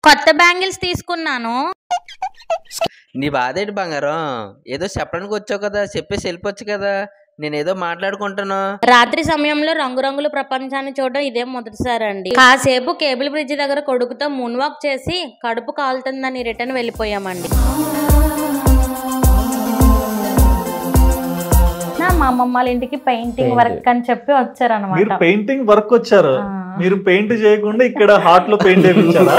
కొత్త బ్యాంగిల్స్ తీసుకున్నాను. నీ బాధ ఏంటి బంగారం? ఏదో చెప్పడానికి వచ్చావు కదా, చెప్పేసి వెళ్ళిపోవచ్చు కదా. నేనేదో మాట్లాడుకుంటాను. రాత్రి సమయంలో రంగురంగుల ప్రపంచాన్ని చూడడం ఇదే మొదటిసారి అండి. కాసేపు కేబుల్ బ్రిడ్జ్ దగ్గర కొడుకుతో మూన్ వాక్ చేసి కడుపు కాలుతుందని రిటర్న్ వెళ్ళిపోయామండి. మా అమ్మమ్మ వాళ్ళ ఇంటికి పెయింటింగ్ వర్క్ అని చెప్పి వచ్చారన్నమాట. మీరు పెయింటింగ్ వర్క్ వచ్చారు, మీరు పెయింట్ చేయకుండా ఇక్కడ హార్ట్ లో పెయింట్ వేయించారా?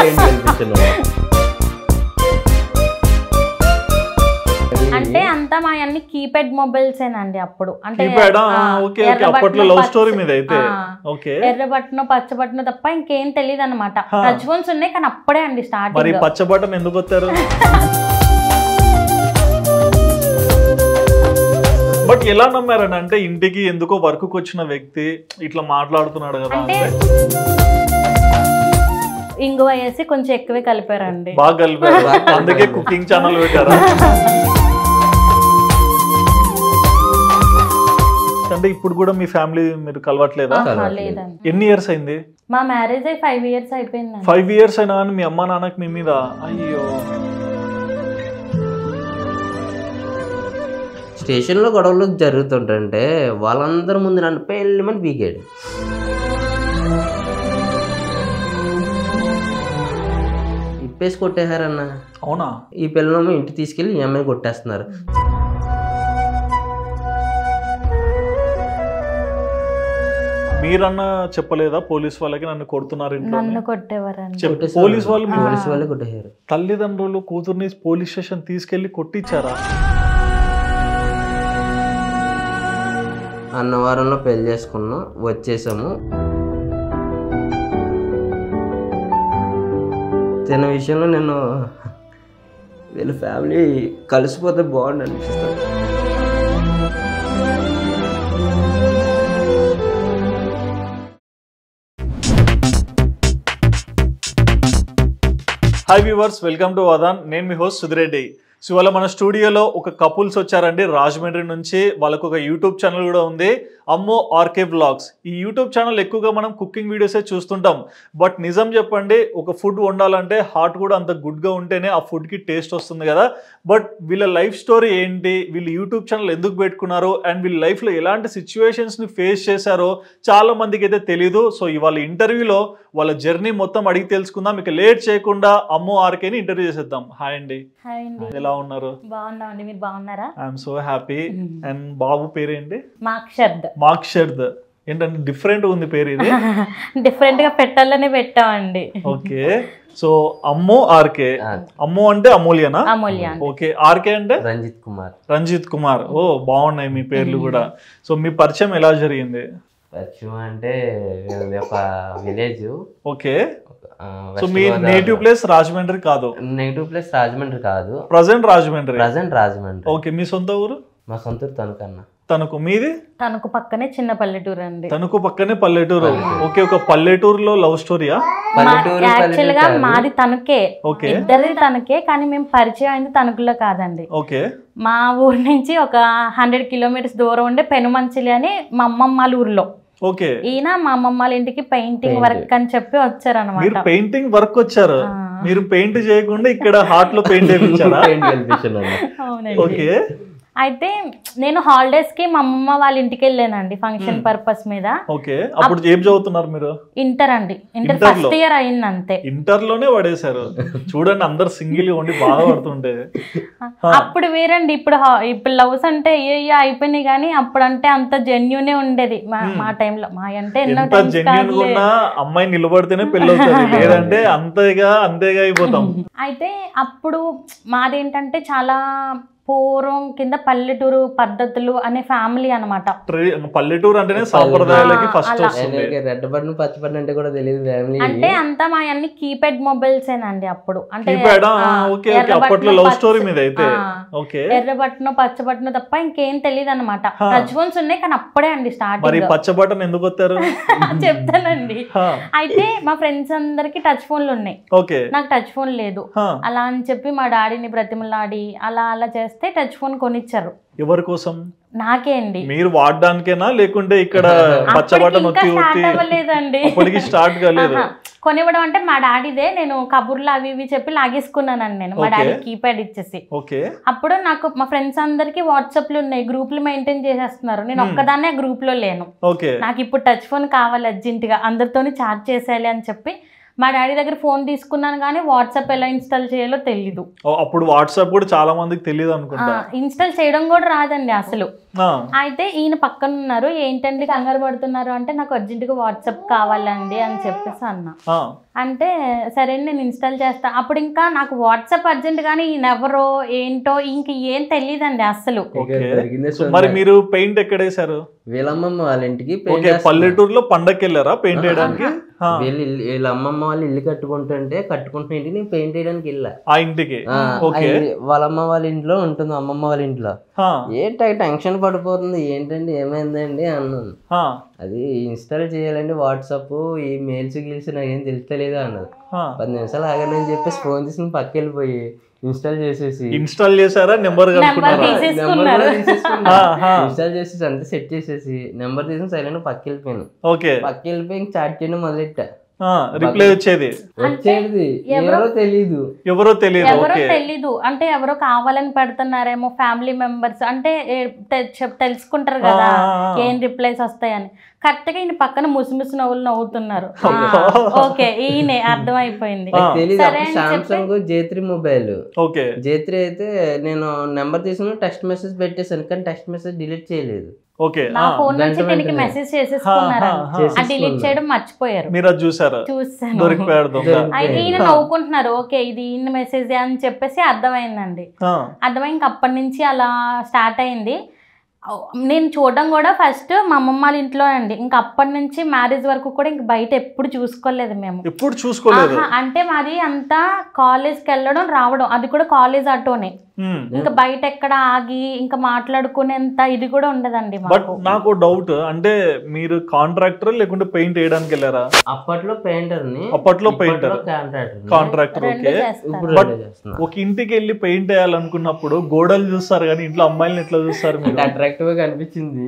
అంటే అంతా మా అన్ని కీప్యాడ్ మొబైల్స్ ఏనండి అప్పుడు. అంటే అప్పట్లో లవ్ స్టోరీ మీద అయితే ఎర్ర బట్టను పచ్చ బట్టను తప్ప ఇంకేం తెలియదు అనమాట. టచ్ ఫోన్స్ ఉన్నాయి కానీ అప్పుడే అండి స్టార్ట్. మరి పచ్చ బటన్ ఎందుకు వచ్చారు? బట్ ఎలా నమ్మారని అంటే ఇంటికి ఎందుకో వర్క్ వచ్చిన వ్యక్తి ఇట్లా మాట్లాడుతున్నాడు కదా అంటే ఇంగువ వేసి కొంచెం ఎక్కువే కలిపారండి. బాగా కలిపారు, అందుకే కుకింగ్ ఛానల్ పెట్టారా? అంటే ఇప్పుడు కూడా మీ ఫ్యామిలీ మీరు కలవట్లేదా? లేదండి. ఎన్ని ఇయర్స్ అయింది? మా మ్యారేజ్ అయి 5 years అయిపోయింది. 5 years అయినా అని మీ అమ్మ నాన్నకి మీ మీద అయ్యో. స్టేషన్లో గొడవలు జరుగుతుంటే వాళ్ళందరి ముందు నన్ను పెళ్ళమని పీకాడు. ఇప్పేసి కొట్టేశారన్న. అవునా? ఈ పిల్లలు ఇంటికి తీసుకెళ్ళి ఈ అమ్మాయిని కొట్టేస్తున్నారు. మీరన్నా చెప్పలేదా పోలీస్ వాళ్ళకి నన్ను కొడుతున్నారు? నన్ను కొట్టేవారండి. పోలీస్ వాళ్ళు వాళ్ళే కొట్టేశారు. తల్లిదండ్రులు కూతుర్ని పోలీస్ స్టేషన్ తీసుకెళ్లి కొట్టించారా? అన్నవరంలో పెళ్లి చేసుకున్నాం, వచ్చేసాము. తిన విషయంలో నేను వీళ్ళ ఫ్యామిలీ కలిసిపోతే బాగుండు అనిపిస్తాను. హాయ్ వ్యూవర్స్, వెల్కమ్ టు వదాన్. నేను మీ హోస్ట్ సుధిరెడ్డి. సో ఇవాళ మన స్టూడియోలో ఒక కపుల్స్ వచ్చారండి రాజమండ్రి నుంచి. వాళ్ళకు ఒక యూట్యూబ్ ఛానల్ కూడా ఉంది, అమ్మో ఆర్కే వ్లాగ్స్. ఈ యూట్యూబ్ ఛానల్ ఎక్కువగా మనం కుకింగ్ వీడియోసే చూస్తుంటాం. బట్ నిజం చెప్పండి, ఒక ఫుడ్ వండాలంటే హార్ట్ కూడా అంత గుడ్గా ఉంటేనే ఆ ఫుడ్కి టేస్ట్ వస్తుంది కదా. బట్ వీళ్ళ లైఫ్ స్టోరీ ఏంటి, వీళ్ళు యూట్యూబ్ ఛానల్ ఎందుకు పెట్టుకున్నారు, అండ్ వీళ్ళ లైఫ్లో ఎలాంటి సిచ్యువేషన్స్ని ఫేస్ చేశారో చాలా మందికి అయితే తెలీదు. సో ఇవాళ ఇంటర్వ్యూలో వాళ్ళ జర్నీ మొత్తం అడిగి తెలుసుకుందాం. ఇక లేట్ చేయకుండా అమ్మో ఆర్కేని ఇంటర్వ్యూ చేసేద్దాం. హాయ్ అండి. ఎలా ఉన్నారు? బాగున్నామండి, మీరు బాగున్నారా? I'm so happy. అండ్ బాబు పేరేంటి? మాక్షర్ద్. ఏంటంటే డిఫరెంట్ ఉంది పేరు ఇది. డిఫరెంట్ గా పెట్టాలని పెట్టామండి. ఓకే, సో అమ్మో ఆర్కే. అమ్మో అంటే అమూల్యనా? అమూల్య. ఓకే, ఆర్కే అంటే రంజిత్ కుమార్. ఓ బాగున్నాయి మీ పేర్లు కూడా. సో మీ పరిచయం ఎలా జరిగింది? పరిచయం అంటే ఒక విలేజ్. ఓకే, సో మీ నేటివ్ ప్లేస్ రాజమండ్రి కాదు? నేటివ్ ప్లేస్ రాజమండ్రి కాదు, ప్రజెంట్ రాజమండ్రి. ఓకే, మీ సొంత ఊరు? మా సొంత ఊరు తణుకు. తణుకు. మీది? తణుకు పక్కనే చిన్న పల్లెటూరు అండి. తణుకు పక్కనే పల్లెటూరు. ఓకే, ఒక పల్లెటూరులో లవ్ స్టోరీయా? యాక్చువల్ గా మాది తణుకే, ఇద్దరిది తణుకే, కానీ మేము పరిచయం అయింది తణుకులో కాదండి. ఓకే, మా ఊరు నుంచి ఒక 100 kilometers దూరం ఉండే పెనుమంచిలి అని మా అమ్మమ్మ వాళ్ళ ఊర్లో. ఓకే, ఈయన మా అమ్మమ్మ వాళ్ళ ఇంటికి పెయింటింగ్ వర్క్ అని చెప్పి వచ్చారన్నమాట. మీరు పెయింటింగ్ వర్క్ వచ్చారు, మీరు పెయింట్ చేయకుండా ఇక్కడ హార్ట్ లో పెయింట్ వేయించారా? ఓకే, అయితే నేను హాలిడేస్ కి మా అమ్మమ్మ వాళ్ళ ఇంటికి వెళ్ళానండి ఫంక్షన్ పర్పస్ మీద. ఓకే, అప్పుడు ఏం చదువుతున్నారు మీరు? ఇంటర్ అండి. ఇంటర్ ఫస్ట్ ఇయర్ అయింది అంతే. ఇంటర్ లోనే పడేశారు చూడండి, అందరు సింగిల్ గా ఉండి బాధపడుతుంటే. అప్పుడు వేరండి. ఇప్పుడు లవ్స్ అంటే అయ్యో అయిపోయినాయి, కానీ అప్పుడు అంటే అంత జెన్యూనే ఉండేది మా టైంలో. మా అంటే ఎంత జెన్యూన్ గా ఉన్నా అమ్మాయి నిలబడితేనే పెళ్లి అవుతుంది, లేదంటే అంతేగా అయిపోతాం. అయితే అప్పుడు మాదేంటంటే చాలా పూర్వం కింద పల్లెటూరు పద్ధతులు అనే ఫ్యామిలీ అనమాట. పల్లెటూరు అంటేనే సాంప్రదాయాలకి ఫస్ట్ వస్తుంది. రెడ్ బటన్ పచ్చ బటన్ అంటే కూడా తెలియదు ఫ్యామిలీ. అంటే అంతా మా అన్ని కీప్యాడ్ మొబైల్స్ ఏనండి అప్పుడు. అంటే అప్పట్లో లవ్ స్టోరీ మీద అయితే ఎర్ర బట్టను పచ్చ బట్టను తప్ప ఇంకేం తెలియదు అనమాట. టచ్ ఫోన్స్ ఉన్నాయి కానీ అప్పుడే అండి స్టార్ట్. మరి పచ్చ బటన్ ఎందుకు వచ్చారు చెప్తానండి. అయితే మా ఫ్రెండ్స్ అందరికి టచ్ ఫోన్లు ఉన్నాయి, నాకు టచ్ ఫోన్ లేదు. అలా అని చెప్పి మా డాడీని బ్రతిమలాడి అలా చేస్తే టచ్ ఫోన్ కొనిచ్చారు. ఎవరి కోసం? నాకే అండి. మీరు వాడడానికేనా లేకుంటే ఇక్కడ పచ్చబట్ట నొక్కి అవ్వలేదండి, అప్పటికి స్టార్ట్ కాలేదు. కొనివ్వడం అంటే మా డాడీదే, నేను కబుర్లు అవి ఇవి చెప్పి లాగేసుకున్నానండి నేను మా డాడీ కీప్యాడ్ ఇచ్చేసి. అప్పుడు నాకు మా ఫ్రెండ్స్ అందరికి వాట్సాప్లు ఉన్నాయి, గ్రూప్లు మెయింటైన్ చేసేస్తున్నారు, నేను ఒక్కదాన్నే గ్రూప్ లో లేను. నాకు ఇప్పుడు టచ్ ఫోన్ కావాలి అర్జెంట్ గా, అందరితోని చాట్ చేసేయాలి అని చెప్పి మా డాడీ దగ్గర ఫోన్ తీసుకున్నాను, కానీ వాట్సాప్ ఎలా ఇన్స్టాల్ చేయాలో తెలీదు. అప్పుడు వాట్సాప్ కూడా చాలా మందికి తెలియదు అనుకుంటా, ఇన్స్టాల్ చేయడం కూడా రాదండి అసలు. అయితే ఈయన పక్కన ఉన్నారు, ఏంటండి కంగారు పడుతున్నారు అంటే నాకు అర్జెంట్ గా వాట్సాప్ కావాలండి అని చెప్పేసి అన్నా. అంటే సరే నేను ఇన్స్టాల్ చేస్తా. అప్పుడు ఇంకా నాకు వాట్సాప్ అర్జెంట్ గానీ ఈయన ఎవరో ఏంటో ఇంక ఏం తెలియదండి అసలు. మరి మీరు పెయింట్ ఎక్కడ వేసారు? వీళ్ళమ్మమ్మ వాళ్ళ ఇంటికి. పల్లెటూరులో పండగకి వెళ్ళారా పెయింట్ వేయడానికి? వీళ్ళ అమ్మమ్మ వాళ్ళు ఇల్లు కట్టుకుంటుంటే కట్టుకుంటున్న ఇంటికి నేను పెయింట్ వేయడానికి వెళ్ళా. ఆ ఇంటికి వాళ్ళ అమ్మ వాళ్ళ ఇంట్లో ఉంటుంది, అమ్మమ్మ వాళ్ళ ఇంట్లో. ఏంటి టెన్షన్ పడిపోతుంది, ఏంటండి ఏమైందండి అన్నాను. అది ఇన్స్టాల్ చేయాలండి వాట్సాప్, ఈ మెయిల్స్ గిల్స్ నాకేం తెలుస్తలేదు అన్నది. 10 నిమిషాలు ఆగండి అని చెప్పేసి ఫోన్ తీసుకుని పక్క వెళ్ళిపోయి ఇన్స్టాల్ చేసేసి ఇన్స్టాల్ చేసారా? నెంబర్ ఇన్స్టాల్ చేసేసి అంతా సెట్ చేసేసి నెంబర్ తీసుకుని సైలెంట్ పక్క వెళ్ళిపోయాను. పక్క వెళ్ళిపోయి ఇంక చాట్ చేయడం మొదలెట్టా. రిప్లై వచ్చేది ఎవరో తెలీదు అంటే ఎవరో కావాలని పెడుతున్నారేమో, ఫ్యామిలీ మెంబర్స్ అంటే తెలుసుకుంటారు కదా ఏం రిప్లైస్ వస్తాయని. కరెక్ట్ గా ఈయన పక్కన ముసిముసి నవ్వులు నవ్వుతున్నారు. ఓకే ఈయనే అర్థమైపోయింది. Samsung J3 mobile. J3 అయితే నేను నెంబర్ తీసుకుని టెక్స్ట్ మెసేజ్ పెట్టేసాను, కానీ టెక్స్ట్ మెసేజ్ డిలీట్ చేయలేదు. నా ఫోన్ నుంచి దీనికి మెసేజ్ చేసేసుకున్నారు, డిలీట్ చేయడం మర్చిపోయారు. మీరు అది చూసారా? చూసాను. ఈయన నవ్వుకుంటున్నారు, ఓకే ఇది ఈయన మెసేజ్ అని చెప్పేసి అర్థమైందండి. అర్థమై ఇంక అప్పటి నుంచి అలా స్టార్ట్ అయింది. నేను చూడడం కూడా ఫస్ట్ మా అమ్మమ్మ వాళ్ళ ఇంట్లో అండి, ఇంకా అప్పటి నుంచి మ్యారేజ్ వరకు కూడా ఇంక బయట ఎప్పుడు చూసుకోలేదు మేము. ఎప్పుడు చూసుకోలేదు అంటే మాది అంతా కాలేజ్కి వెళ్ళడం రావడం, అది కూడా కాలేజ్ ఆటోనే. ఇంకా బయట ఎక్కడ ఆగి ఇంకా మాట్లాడుకునేంత ఇది కూడా ఉండదండి. బట్ నాకు డౌట్, అంటే మీరు కాంట్రాక్టర్ లేకుంటే పెయింట్ వేయడానికి వెళ్ళారా? అప్పట్లో పెయింటర్ కాంట్రాక్టర్. ఓకే. బట్ ఒక ఇంటికి వెళ్ళి పెయింట్ వేయాలనుకున్నప్పుడు గోడలు చూస్తారు కానీ ఇంట్లో అమ్మాయిలను ఎట్లా చూస్తారు? మీరు అట్రాక్టివ్ గా కనిపించింది.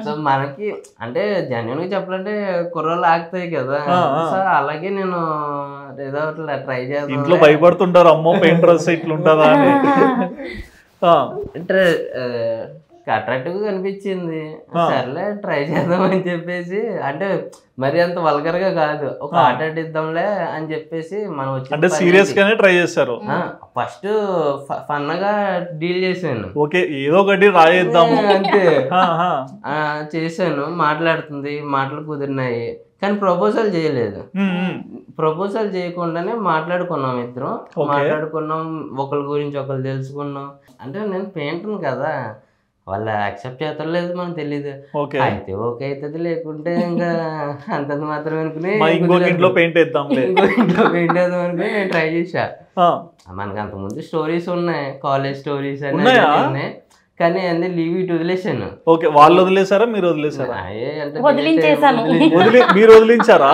సో మనకి అంటే జెన్యున్ గా చెప్పాలంటే కుర్రలు ఆగుతాయి కదా, సో అలాగే నేను ఏదో ట్రై చేస్తాను. ఇంట్లో భయపడుతుంటారు, అమ్మో పెయింట్ డ్రెస్ ఇట్లా ఉంటుందా అని. అంటే అట్రాక్టివ్ గా కనిపించింది, సర్లే ట్రై చేద్దాం అని చెప్పేసి, అంటే మరి అంత వల్గర్ గా కాదు, ఒక ఆట ఆడిద్దాంలే అని చెప్పేసి మనం అంటే సీరియస్ గానే ట్రై చేశారు. ఫస్ట్ ఫన్ గా డీల్ చేశాను, ఓకే ఏదో ఒకటి రాయేద్దాము అంతే. చేశాను, మాట్లాడుతుంది, మాటలు కుదిరినాయి, కానీ ప్రపోజల్ చేయలేదు. ప్రపోజల్ చేయకుండానే మాట్లాడుకున్నాం, ఇద్దరం మాట్లాడుకున్నాం, ఒకరి గురించి ఒకరు తెలుసుకున్నాం. అంటే నేను పెయింటర్ కదా, వాళ్ళు యాక్సెప్ట్ చేస్తారో లేదు మనకు తెలీదు. అయితే ఓకే అవుతుంది, లేకుంటే ఇంకా అంతంత మాత్రం అనుకుని ఇంట్లో పెయింట్ వేద్దాం అనుకుని నేను ట్రై చేశా. మనకి అంతకుముందు స్టోరీస్ ఉన్నాయి, కాలేజ్ స్టోరీస్ అన్నీ, కానీ అన్ని లీవ్ ఇట్ వదిలేసాను. ఓకే, వాళ్ళు వదిలేసారా మీరు వదిలేసారా? మీరు వదిలించారా?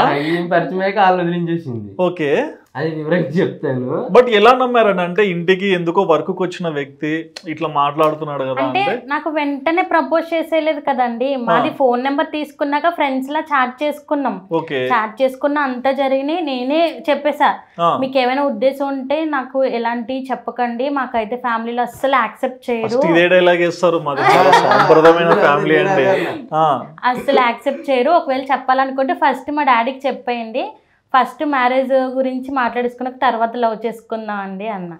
పరిచయమే వాళ్ళు వదిలించేసింది. ఓకే, అది వివరంగా చెప్తాను. బట్ ఎలా నమ్మారని? అంటే ఇంటికి ఎందుకో వర్క్ వచ్చిన వ్యక్తి ఇట్లా మాట్లాడుతున్నాడు కదా అంటే నాకు వెంటనే ప్రపోజ్ చేసేలేదు కదండి. మాది ఫోన్ నెంబర్ తీసుకున్నాక ఫ్రెండ్స్ లా చాట్ చేసుకున్నాం. చాట్ చేసుకున్న అంతా జరిగి నేనే చెప్పేసా, మీకు ఏమైనా ఉద్దేశం ఉంటే నాకు ఎలాంటి చెప్పకండి, మాకైతే ఫ్యామిలీలో అస్సలు యాక్సెప్ట్ చేయరు, అస్సలు యాక్సెప్ట్ చేయరు. ఒకవేళ చెప్పాలనుకుంటే ఫస్ట్ మా డాడీకి చెప్పేయండి, ఫస్ట్ మ్యారేజ్ గురించి మాట్లాడేసుకున్నాక తర్వాత లవ్ చేసుకుందాం అండి అన్న.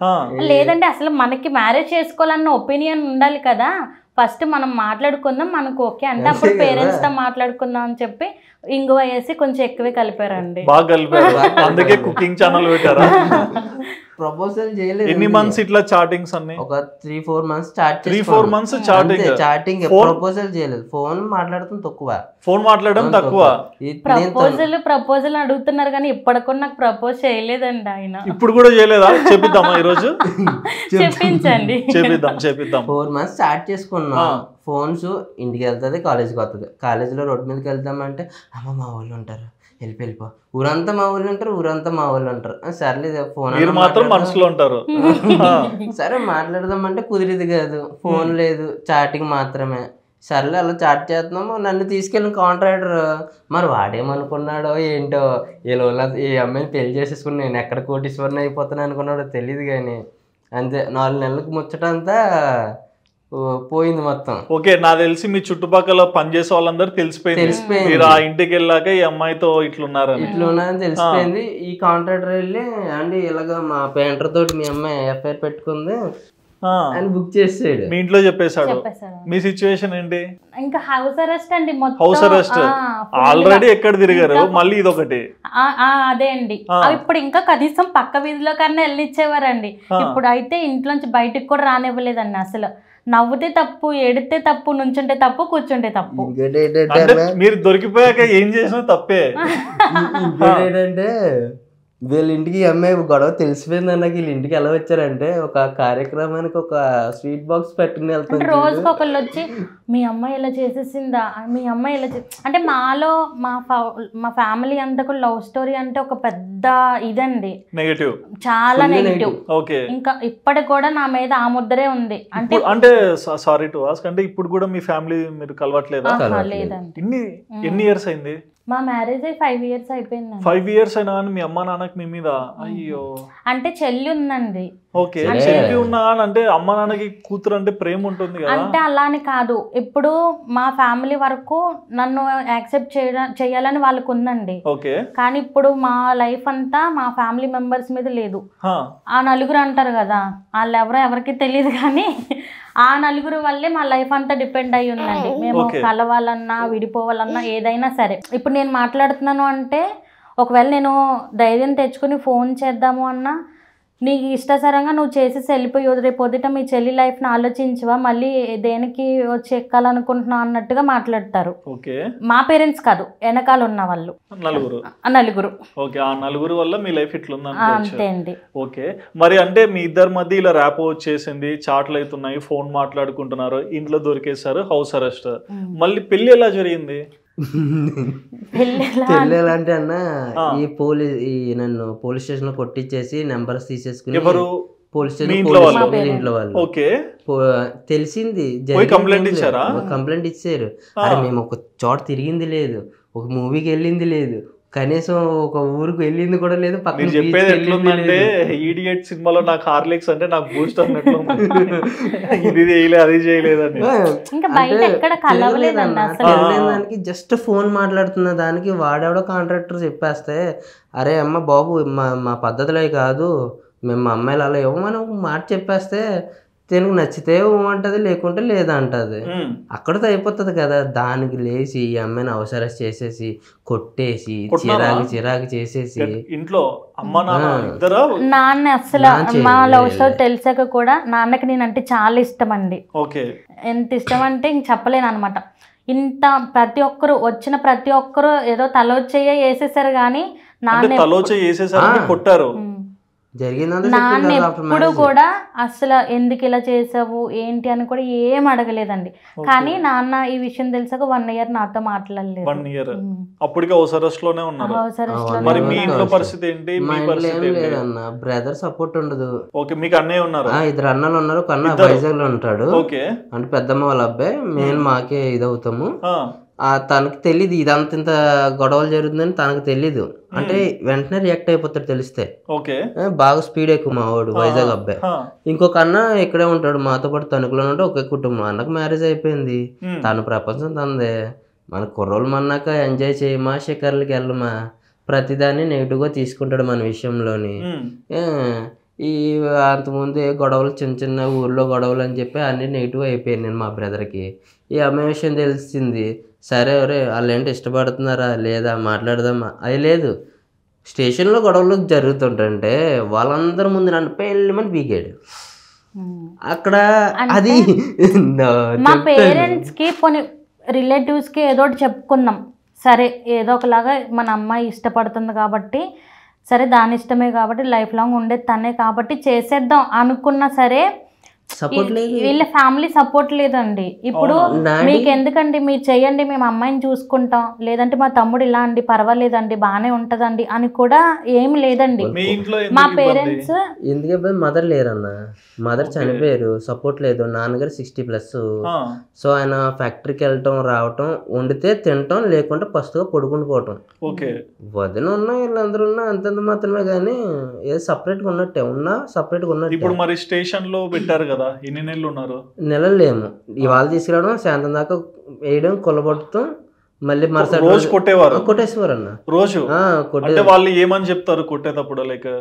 లేదంటే అసలు మనకి మ్యారేజ్ చేసుకోవాలన్న ఒపీనియన్ ఉండాలి కదా, ఫస్ట్ మనం మాట్లాడుకుందాం, మనకు ఓకే అంటే అప్పుడు పేరెంట్స్ తో మాట్లాడుకుందాం అని చెప్పి ఇంగువ వేసి కొంచెం ఎక్కువే కలిపారండి. బాగా కలిపారు, అందుకే కుకింగ్ ఛానల్ పెట్టారా? ప్రపోజల్ చేయలేదు. ఎన్ని మంత్స్ ఇట్లా చాటింగ్స్ అన్ని? ఒక 3-4 months chat 3-4 months chatting, proposal చేయలేదు. ఫోన్ మాట్లాడటం తక్కువ, ఫోన్ మాట్లాడడం తక్కువ. ప్రపోజల్ అడుగుతున్నారు కానీ ఇప్పటికీ నాకు ప్రపోజ్ చేయలేదండి ఆయన. ఇప్పుడు కూడా చేయలేదా? చెప్పిద్దామా ఈ రోజు? చెప్పించండి, చేపిద్దాం. 4 months స్టార్ట్ చేసుకున్నాం. ఫోన్స్ ఇంటికి వెళ్తుంది, కాలేజ్కి వస్తుంది. కాలేజీలో రోడ్డు మీదకి వెళ్తామంటే అమ్మ మా వాళ్ళు ఉంటారు, వెళ్ళిపో, ఊరంతా మా వాళ్ళు అంటారు, ఊరంతా మా వాళ్ళు అంటారు. సర్లేదు ఫోన్ మీరు మాత్రం మనసులో ఉంటారు. సరే మాట్లాడదాం అంటే కుదిరేది కాదు, ఫోన్ లేదు, చాటింగ్ మాత్రమే. సర్లే అలా చాట్ చేస్తున్నాము, నన్ను తీసుకెళ్ళిన కాంట్రాక్టర్ మరి వాడేమనుకున్నాడో ఏంటో, ఈ అమ్మాయిని పెళ్లి చేసేసుకుని నేను ఎక్కడ కోటీశ్వరుని అయిపోతాను అనుకున్నాడో తెలియదు. కానీ అంతే 4 నెలలకు ముచ్చటంతా పోయింది మొత్తం. ఓకే, నాకు తెలిసి మీ చుట్టుపక్కల పనిచేసే వాళ్ళందరూ తెలిసిపోయింది మీరు ఆ ఇంటికి వెళ్ళాక ఈ అమ్మాయితో ఇట్లున్నారని తెలిసిపోయింది. ఈ కాంట్రాక్టర్ వెళ్ళి అండి ఇలాగా మా పెయింటర్ తోటి మీ అమ్మాయి ఎఫ్ఐఆర్ పెట్టుకుంది అని బుక్ చేసాడు. మీ ఇంట్లో చెప్పేశాడు. మీ సిచ్యువేషన్ ఏంటి? ఇంకా హౌస్ అరెస్ట్ అండి. హౌస్ అరెస్ట్ ఆల్రెడీ ఎక్కడ తిరిగారు, మళ్ళీ ఇదొకటి. అదే అండి, ఇప్పుడు ఇంకా కనీసం పక్క వీధిలో కన్నా వెళ్ళిచ్చేవారండి. ఇప్పుడు అయితే ఇంట్లోంచి బయటకు కూడా రానివ్వలేదండి. అసలు నవ్వుతే తప్పు, ఏడితే తప్పు, నుంచుంటే తప్పు, కూర్చుంటే తప్పు. మీరు దొరికిపోయాక ఏం చేసినా తప్పే. ఏంటంటే వీళ్ళ ఇంటికి అమ్మాయి గొడవ తెలిసిపోయింది అన్నకి వీళ్ళ ఇంటికి ఎలా వచ్చారంటే ఒక కార్యక్రమానికి ఒక స్వీట్ బాక్స్ పెట్టుకుని వెళ్తారు. రోజుకి ఒకళ్ళు వచ్చి మీ అమ్మాయి ఇలా చేసేసిందా, మీ అమ్మాయి ఇలా అంటే మాలో మా ఫ్యామిలీ అంతా కూడా లవ్ స్టోరీ అంటే ఒక పెద్ద ఇదండి, నెగటివ్, చాలా నెగటివ్. ఇంకా ఇప్పటికి కూడా నా మీద ఆ ముద్దరే ఉంది. అంటే సారీ టు ఆస్క్, అంటే ఇప్పుడు కూడా మీ ఫ్యామిలీ మీరు కలవట్లేదా? లేదండి. ఎన్ని ఇయర్స్ అయింది? మా మ్యారేజ్ 5 years అయిపోయింది. 5 years అయినా కానీ మీ అమ్మ నాన్నకి మీ మీద అయ్యో. అంటే చెల్లి ఉందండి. ఓకే, చెల్లి ఉన్నా అంటే అమ్మ నాన్నకి కూతురు అంటే ప్రేమ ఉంటుంది కదా. అంటే అలా అని కాదు, ఇప్పుడు మా ఫ్యామిలీ వరకు నన్ను యాక్సెప్ట్ చేయాలని వాళ్ళకు ఉందండి. ఓకే, కానీ ఇప్పుడు మా లైఫ్ అంతా మా ఫ్యామిలీ మెంబర్స్ మీద లేదు. ఆ నలుగురు అంటారు కదా, వాళ్ళు ఎవరికి తెలియదు కానీ ఆ నలుగురు వల్లే మా లైఫ్ అంతా డిపెండ్ అయ్యి ఉందండి. మేము కలవాలన్నా విడిపోవాలన్నా ఏదైనా సరే. ఇప్పుడు నేను మాట్లాడుతున్నాను అంటే ఒకవేళ నేను ధైర్యం తెచ్చుకుని ఫోన్ చేద్దాము అన్నా నీకు ఇష్టసరంగా నువ్వు చేసేసి వెళ్ళిపోయి రేపొద్దుట మీ చెల్లి లైఫ్ని ఆలోచించవా, మళ్ళీ దేనికి వచ్చి ఎక్కాలనుకుంటున్నావు అన్నట్టుగా మాట్లాడతారు. మా పేరెంట్స్ కాదు, వెనకాల ఉన్న వాళ్ళు నలుగురు. ఓకే, ఆ నలుగురు వల్ల మీ లైఫ్ ఇట్లుంది అంతే అండి. ఓకే, మరి అంటే మీ ఇద్దరి మధ్య ఇలా ర్యాపో వచ్చేసింది, చాట్లు అవుతున్నాయి, ఫోన్ మాట్లాడుకుంటున్నారు, ఇంట్లో దొరికేశారు, హౌస్ అరెస్ట్. మళ్ళీ పెళ్లి ఎలా జరిగింది? పెళ్ళాలంటే అన్న ఈ నన్ను పోలీస్ స్టేషన్ లో కొట్టించేసి నెంబర్స్ తీసేసుకుని పోలీస్ స్టేషన్ ఇంట్లో వాళ్ళు తెలిసింది, కంప్లైంట్ ఇచ్చారు. అరే మేము ఒక చోట తిరిగింది లేదు, ఒక మూవీకి వెళ్ళింది లేదు, కనీసం ఒక ఊరికి వెళ్ళింది కూడా లేదు. మీరు చెప్పేది ఎట్లుందంటే ఈడియట్ సినిమాలో నాకు హార్లిక్స్ అంటే నాకు బూస్ట్ అన్నట్లు, ఇది చేయలేదు అది చేయలేదని. దానికి జస్ట్ ఫోన్ మాట్లాడుతున్న దానికి వాడెవడో కాంట్రాక్టర్ చెప్పేస్తే అరే అమ్మ బాబు మా పద్ధతులే కాదు, మేము మా అమ్మాయిలు అలా ఇవ్వమని ఒక మాట చెప్పేస్తే తనకు నచ్చితే ఇవ్వమంటది, లేకుంటే లేదంటది. అక్కడితో అయిపోతుంది కదా. దానికి లేచి ఈ అమ్మాయిని అవసరం చేసేసి కొట్టేసి చిరాకు చేసేసి ఇంట్లో నాన్న అసలు మా లవ్ స్టోరీ తెలిసాక కూడా నాన్నకి నేనంటే చాలా ఇష్టం అండి. ఎంత ఇష్టం అంటే ఇంక చెప్పలేను అనమాట. ఇంత ప్రతి ఒక్కరు ఏదో తలోచేయ వేసేసారు కానీ నాన్న కొట్టారు. నాన్న ఎప్పుడు కూడా అసలు ఎందుకు ఇలా చేసావు ఏంటి అని కూడా ఏం అడగలేదండి. కానీ నాన్న ఈ విషయం తెలిసాక 1 year నాతో మాట్లాడలేదు. 1 year అప్పటికే హౌస్ అరెస్ట్ లోనే ఉన్నారు. మరి మీ ఇంట్లో పరిస్థితి ఏంటి? మీ పరిస్థితి లేదన్న, బ్రదర్ సపోర్ట్ ఉండదు. ఓకే, మీకు అన్నయ్య ఉన్నారు? 2 అన్నలు ఉన్నారు. కన్నా వైజాగ్ లో ఉంటాడు. ఓకే, అంటే పెద్దమ్మ వాళ్ళ అబ్బాయి, మేము మాకే ఇదవుతాము. తనకు తెలీదు ఇదంత ఇంత గొడవలు జరుగుతుందని తనకు తెలీదు. అంటే వెంటనే రియాక్ట్ అయిపోతాడు తెలిస్తే. బాగా స్పీడ్ ఎక్కువ మా వాడు, వైజాగ్ అబ్బాయి. ఇంకొక అన్న ఇక్కడే ఉంటాడు మాతో పాటు, తణుకులో ఉంటే ఒకే కుటుంబం. అన్నకు మ్యారేజ్ అయిపోయింది, తన ప్రపంచం తనదే. మన కుర్రోళ్ళు మన్నాక ఎంజాయ్ చేయమా, షికార్లకి వెళ్ళమా, ప్రతిదాన్ని నెగిటివ్గా తీసుకుంటాడు మన విషయంలోని. ఈ అంతకుముందు గొడవలు చిన్న ఊర్లో గొడవలు అని చెప్పి అన్ని నెగిటివ్ అయిపోయాను నేను మా బ్రదర్కి. ఈ అమ్మాయి విషయం తెలిసింది. సరే ఒరే వాళ్ళు ఏంటి ఇష్టపడుతున్నారా లేదా మాట్లాడదామా, అది లేదు. స్టేషన్లో గొడవలు జరుగుతుంటే వాళ్ళందరి ముందు నన్ను పెళ్ళమని పీకాడు. అక్కడ అది మా పేరెంట్స్కి కొన్ని రిలేటివ్స్కి ఏదో ఒకటి చెప్పుకున్నాం. సరే ఏదో ఒకలాగా మన అమ్మాయి ఇష్టపడుతుంది కాబట్టి, సరే దాని ఇష్టమే కాబట్టి, లైఫ్ లాంగ్ ఉండేది తనే కాబట్టి చేసేద్దాం అనుకున్నా సరే సపోర్ట్ లేదు. వీళ్ళ ఫ్యామిలీ సపోర్ట్ లేదండి. ఇప్పుడు మీకు ఎందుకండి, మీరు చెయ్యండి, మేము అమ్మాయిని చూసుకుంటాం, లేదంటే మా తమ్ముడు ఇలా అండి పర్వాలేదండి బాగానే ఉంటదండి అని కూడా ఏమి లేదండి. మా పేరెంట్స్ ఎందుకంటే మదర్ లేరన్న, మదర్ చనిపోయారు, సపోర్ట్ లేదు. నాన్నగారు 60+. సో ఆయన ఫ్యాక్టరీకి వెళ్ళటం రావటం, వండితే తినటం, లేకుంటే ఫస్ట్గా పడుకుని పోవటం. వదిన ఉన్నా వీళ్ళందరూ ఉన్నా అంతంత మాత్రమే, కానీ ఏదో సపరేట్గా ఉన్నట్టే ఉన్నా సపరేట్గా ఉన్నట్టు. ఇప్పుడు మరి స్టేషన్ లో పెట్టారు కదా, ఎన్ని నెలలు ఉన్నారు? నెలలు లేము. ఇవాళ తీసుకురావడం, సాయంత్రం దాకా వేయడం, కొలబొట్టడం, మళ్ళీ మరుసటి రోజు కొట్టేసేవారు అన్న. రోజు వాళ్ళు ఏమని చెప్తారు కొట్టేటప్పుడు? లైక్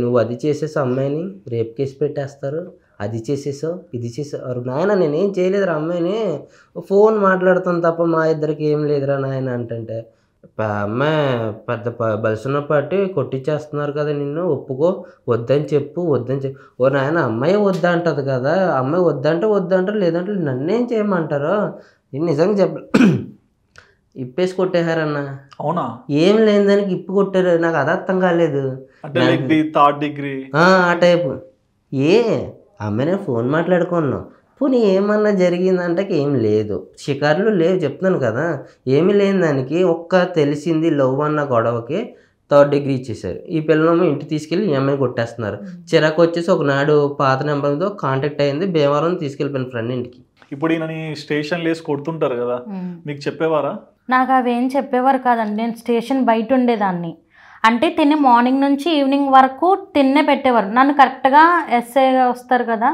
నువ్వు అది చేసేసావు, అమ్మాయిని రేప్ కేసు పెట్టేస్తారు, అది చేసేసావు, ఇది చేసావు. నాయన నేనేం చేయలేదురా, అమ్మాయిని ఫోన్ మాట్లాడుతాను తప్ప మా ఇద్దరికి ఏం లేదురా నాయన అంటే, అమ్మాయి పెద్ద బలిసిన పాటి కొట్టించేస్తున్నారు కదా నిన్ను, ఒప్పుకో, వద్దని చెప్పు. ఓ నాయన అమ్మాయి వద్దంటది కదా, అమ్మాయి వద్దంటారు, లేదంటే నన్నేం చేయమంటారు? నిజంగా ఇప్పేసి కొట్టేశారన్న. అవునా? ఏం లేని దానికి ఇప్పు కొట్టారు, నాకు అది అర్థం కాలేదు. థర్డ్ డిగ్రీ ఆ టైపు. అమ్మాయి నేను ఫోన్ మాట్లాడుకున్నాను, పోనీ ఏమన్నా జరిగిందంటే ఏం లేదు, షికార్లు లేవు చెప్తున్నాను కదా, ఏమీ లేని దానికి ఒక్క తెలిసింది లవ్ అన్న గొడవకి 3rd డిగ్రీ ఇచ్చేసారు. ఈ పిల్లలేమో ఇంటికి తీసుకెళ్ళి ఈ అమ్మాయిని కొట్టేస్తున్నారు. చిరాకు వచ్చేసి ఒకనాడు పాత నెంబర్తో కాంటాక్ట్ అయింది, భీమవరం తీసుకెళ్ళిపోయిన ఫ్రెండ్ ఇంటికి. ఇప్పుడు ఈయనని స్టేషన్ లేసి కొడుతుంటారు కదా, మీకు చెప్పేవారా? నాకు అవేం చెప్పేవారు కాదండి, నేను స్టేషన్ బయట ఉండేదాన్ని. అంటే తిని మార్నింగ్ నుంచి ఈవినింగ్ వరకు తిన్నే పెట్టేవారు నన్ను. కరెక్ట్గా ఎస్ఐ వస్తారు కదా,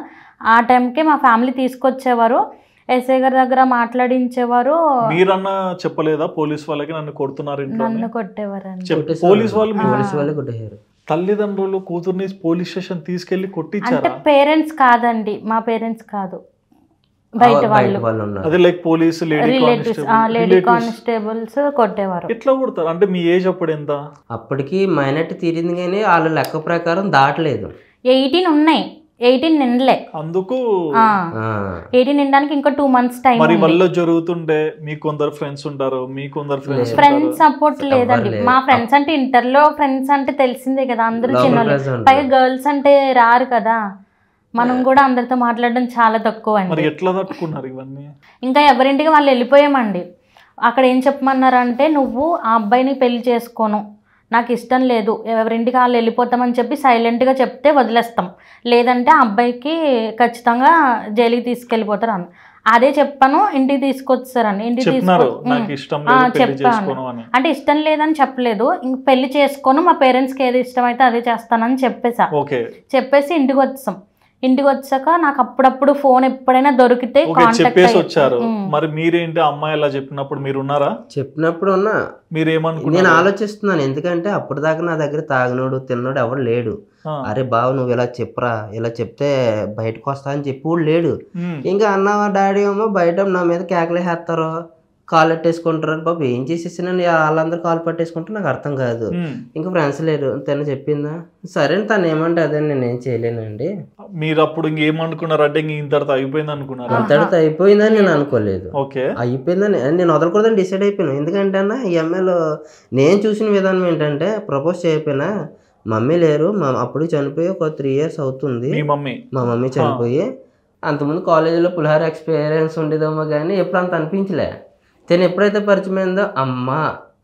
ఆ టైంకి మా ఫ్యామిలీ తీసుకొచ్చేవారు, ఎస్ఐ గారి దగ్గర మాట్లాడించేవారు. మీరన్నా చెప్పలేదా పోలీస్ వాళ్ళకి నన్ను కొడుతున్నారు? నన్ను కొట్టేవారు. పోలీస్ వాళ్ళే కొట్టేశారు. తల్లిదండ్రులు కూతుర్ని పోలీస్ స్టేషన్ తీసుకెళ్లి కొట్టించారు. పేరెంట్స్ కాదండి, మా పేరెంట్స్ కాదు, బయట వాళ్ళు. అదే లైక్ పోలీస్ లేడీ కానిస్టేబుల్స్ కొట్టేవారు. ఎట్లా కొడతారు? అంటే మీ ఏజ్ అప్పుడు ఎంత? అప్పటికి మైనార్టీ తీరింది కానీ వాళ్ళ లెక్క ప్రకారం దాటలేదు. 18 ఉన్నాయి, 18 నిండలే. అందుకు 18 నిండడానికి ఇంకా 2 months టైం. మరి వల్ల జరుగుతుంటే మీకు కొందరు ఫ్రెండ్స్ ఉంటారు, మీకు కొందరు ఫ్రెండ్స్ సపోర్ట్ లేదండి. మా ఫ్రెండ్స్ అంటే ఇంటర్లో ఫ్రెండ్స్ అంటే తెలిసిందే కదా, అందరూ చిన్న, పైగా గర్ల్స్ అంటే రారు కదా, మనం కూడా అందరితో మాట్లాడడం చాలా తక్కువ అండి. ఎట్లా తట్టుకున్నారు ఇవన్నీ? ఇంకా ఎవరింటికి వాళ్ళు వెళ్ళిపోయామండి. అక్కడ ఏం చెప్పమన్నారంటే, నువ్వు ఆ అబ్బాయిని పెళ్లి చేసుకోను, నాకు ఇష్టం లేదు, ఎవరింటికి వాళ్ళు వెళ్ళిపోతామని చెప్పి సైలెంట్గా చెప్తే వదిలేస్తాం, లేదంటే ఆ అబ్బాయికి ఖచ్చితంగా జైలుకి తీసుకెళ్ళిపోతారు అని. అదే చెప్పాను, ఇంటికి తీసుకొచ్చారని. ఇంటికి చెప్పాను అంటే ఇష్టం లేదని చెప్పలేదు, ఇంక పెళ్లి చేసుకోను, మా పేరెంట్స్కి ఏది ఇష్టమైతే అదే చేస్తానని చెప్పేసి ఇంటికి వచ్చాం. ఇంటికి వచ్చాక నాకు అప్పుడప్పుడు ఫోన్ ఎప్పుడైనా దొరికితే చెప్పేసి వచ్చారు. మరి మీరేంటి అమ్మాయి అలా చెప్పినప్పుడు మీరు ఉన్నారా? చెప్పినప్పుడు ఉన్నా. మీరేమనుకున్నారు? నేను ఆలోచిస్తున్నాను, ఎందుకంటే అప్పుడు దాకా నా దగ్గర తాగినోడు తిన్నోడు ఎవరు లేడు. అరే బావ నువ్వు ఇలా చెప్పరా, ఇలా చెప్తే బయటకు వస్తా అని చెప్పి కూడా లేడు. ఇంకా అన్న డాడీ ఏమో బయట నా మీద కేకలేసేస్తారు, కాలు పట్టేసుకుంటారు. బాబు ఏం చేసేసినా వాళ్ళందరూ కాలు పట్టేసుకుంటే నాకు అర్థం కాదు. ఇంకా ఫ్రెండ్స్ లేరు, తను చెప్పిందా సరే తను ఏమంటే అదే నేనేం చేయలేనండి. మీరు అప్పుడు ఇంకేమనుకున్నారు? అంటే ఇంతటితో అయిపోయింది అనుకున్నారు? ఇంతటితో అయిపోయిందని నేను అనుకోలేదు. అయిపోయిందని నేను వదలకూడదని డిసైడ్ అయిపోయాను. ఎందుకంటే అన్న ఈ అమ్మాయిలో నేను చూసిన విధానం ఏంటంటే, ప్రపోజ్ చేయకపోయినా మమ్మీ లేరు, అప్పుడు చనిపోయి ఒక 3 years అవుతుంది. మా మమ్మీ చనిపోయి. అంతకుముందు కాలేజీలో పులిహార ఎక్స్పీరియన్స్ ఉండేదేమో కానీ ఎప్పుడు అంత అనిపించలే. తను ఎప్పుడైతే పరిచయం అయిందో అమ్మ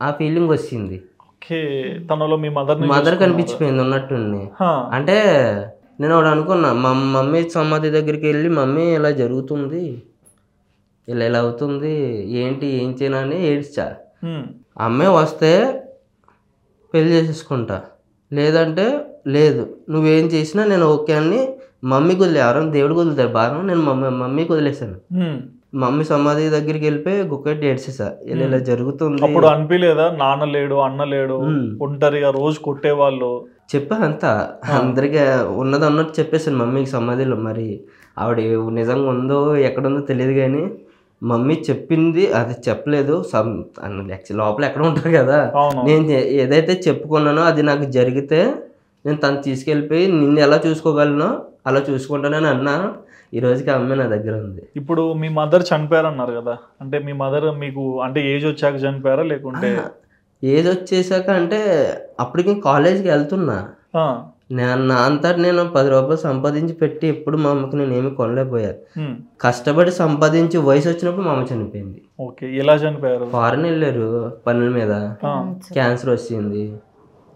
ఆ ఫీలింగ్ వచ్చింది. తనలో మీ మదర్ కనిపించిపోయింది ఉన్నట్టుంది. అంటే నేను ఒకటి అనుకున్నా, మా మమ్మీ సమాధి దగ్గరికి వెళ్ళి మమ్మీ ఇలా జరుగుతుంది, ఇలా అవుతుంది, ఏంటి ఏం చేయనని ఏడ్చా. అమ్మాయి వస్తే పెళ్లి చేసేసుకుంటా, లేదంటే లేదు, నువ్వేం చేసినా నేను ఓకే అని మమ్మీకి వదిలే. ఎవరైనా దేవుడికి వదులుతారు భారం, నేను మమ్మీకి వదిలేసాను. మమ్మీ సమాధి దగ్గరికి వెళ్ళిపోయి గుక్కటి ఏడ్చేసా, ఇలా జరుగుతుంది. అప్పుడు అనిపించలేదా నాన్న లేడు అన్న లేడు ఒంటరిగా రోజు కొట్టేవాళ్ళు? చెప్పా అంతా, అందరికీ ఉన్నది అన్నట్టు చెప్పేసాను మమ్మీకి సమాధిలో. మరి ఆవిడ నిజంగా ఉందో ఎక్కడుందో తెలియదు కానీ మమ్మీ చెప్పింది అది చెప్పలేదు. లోపల ఎక్కడ ఉంటారు కదా, నేను ఏదైతే చెప్పుకున్నానో అది నాకు జరిగితే నేను తను తీసుకెళ్ళిపోయి నిన్ను ఎలా చూసుకోగలను అలా చూసుకుంటానని అన్నాను. ఈ రోజుకి అమ్మాయి నా దగ్గర ఉంది. ఇప్పుడు మీ మదర్ చనిపోయారు అన్నారు కదా, అంటే మీ మదర్ మీకు అంటే ఏజ్ వచ్చాక చనిపోయారా లేకుంటే? ఏజ్ వచ్చేసాక అంటే అప్పటికి కాలేజ్కి వెళ్తున్నా. నా అంతటి నేను 10 రూపాయలు సంపాదించి పెట్టి ఎప్పుడు మా అమ్మకి నేను ఏమి కొనలేకపోయాను. కష్టపడి సంపాదించి వయసు వచ్చినప్పుడు మా అమ్మ చనిపోయింది. ఎలా చనిపోయారు? ఫారెన్ వెళ్ళారు పనుల మీద, క్యాన్సర్ వచ్చింది.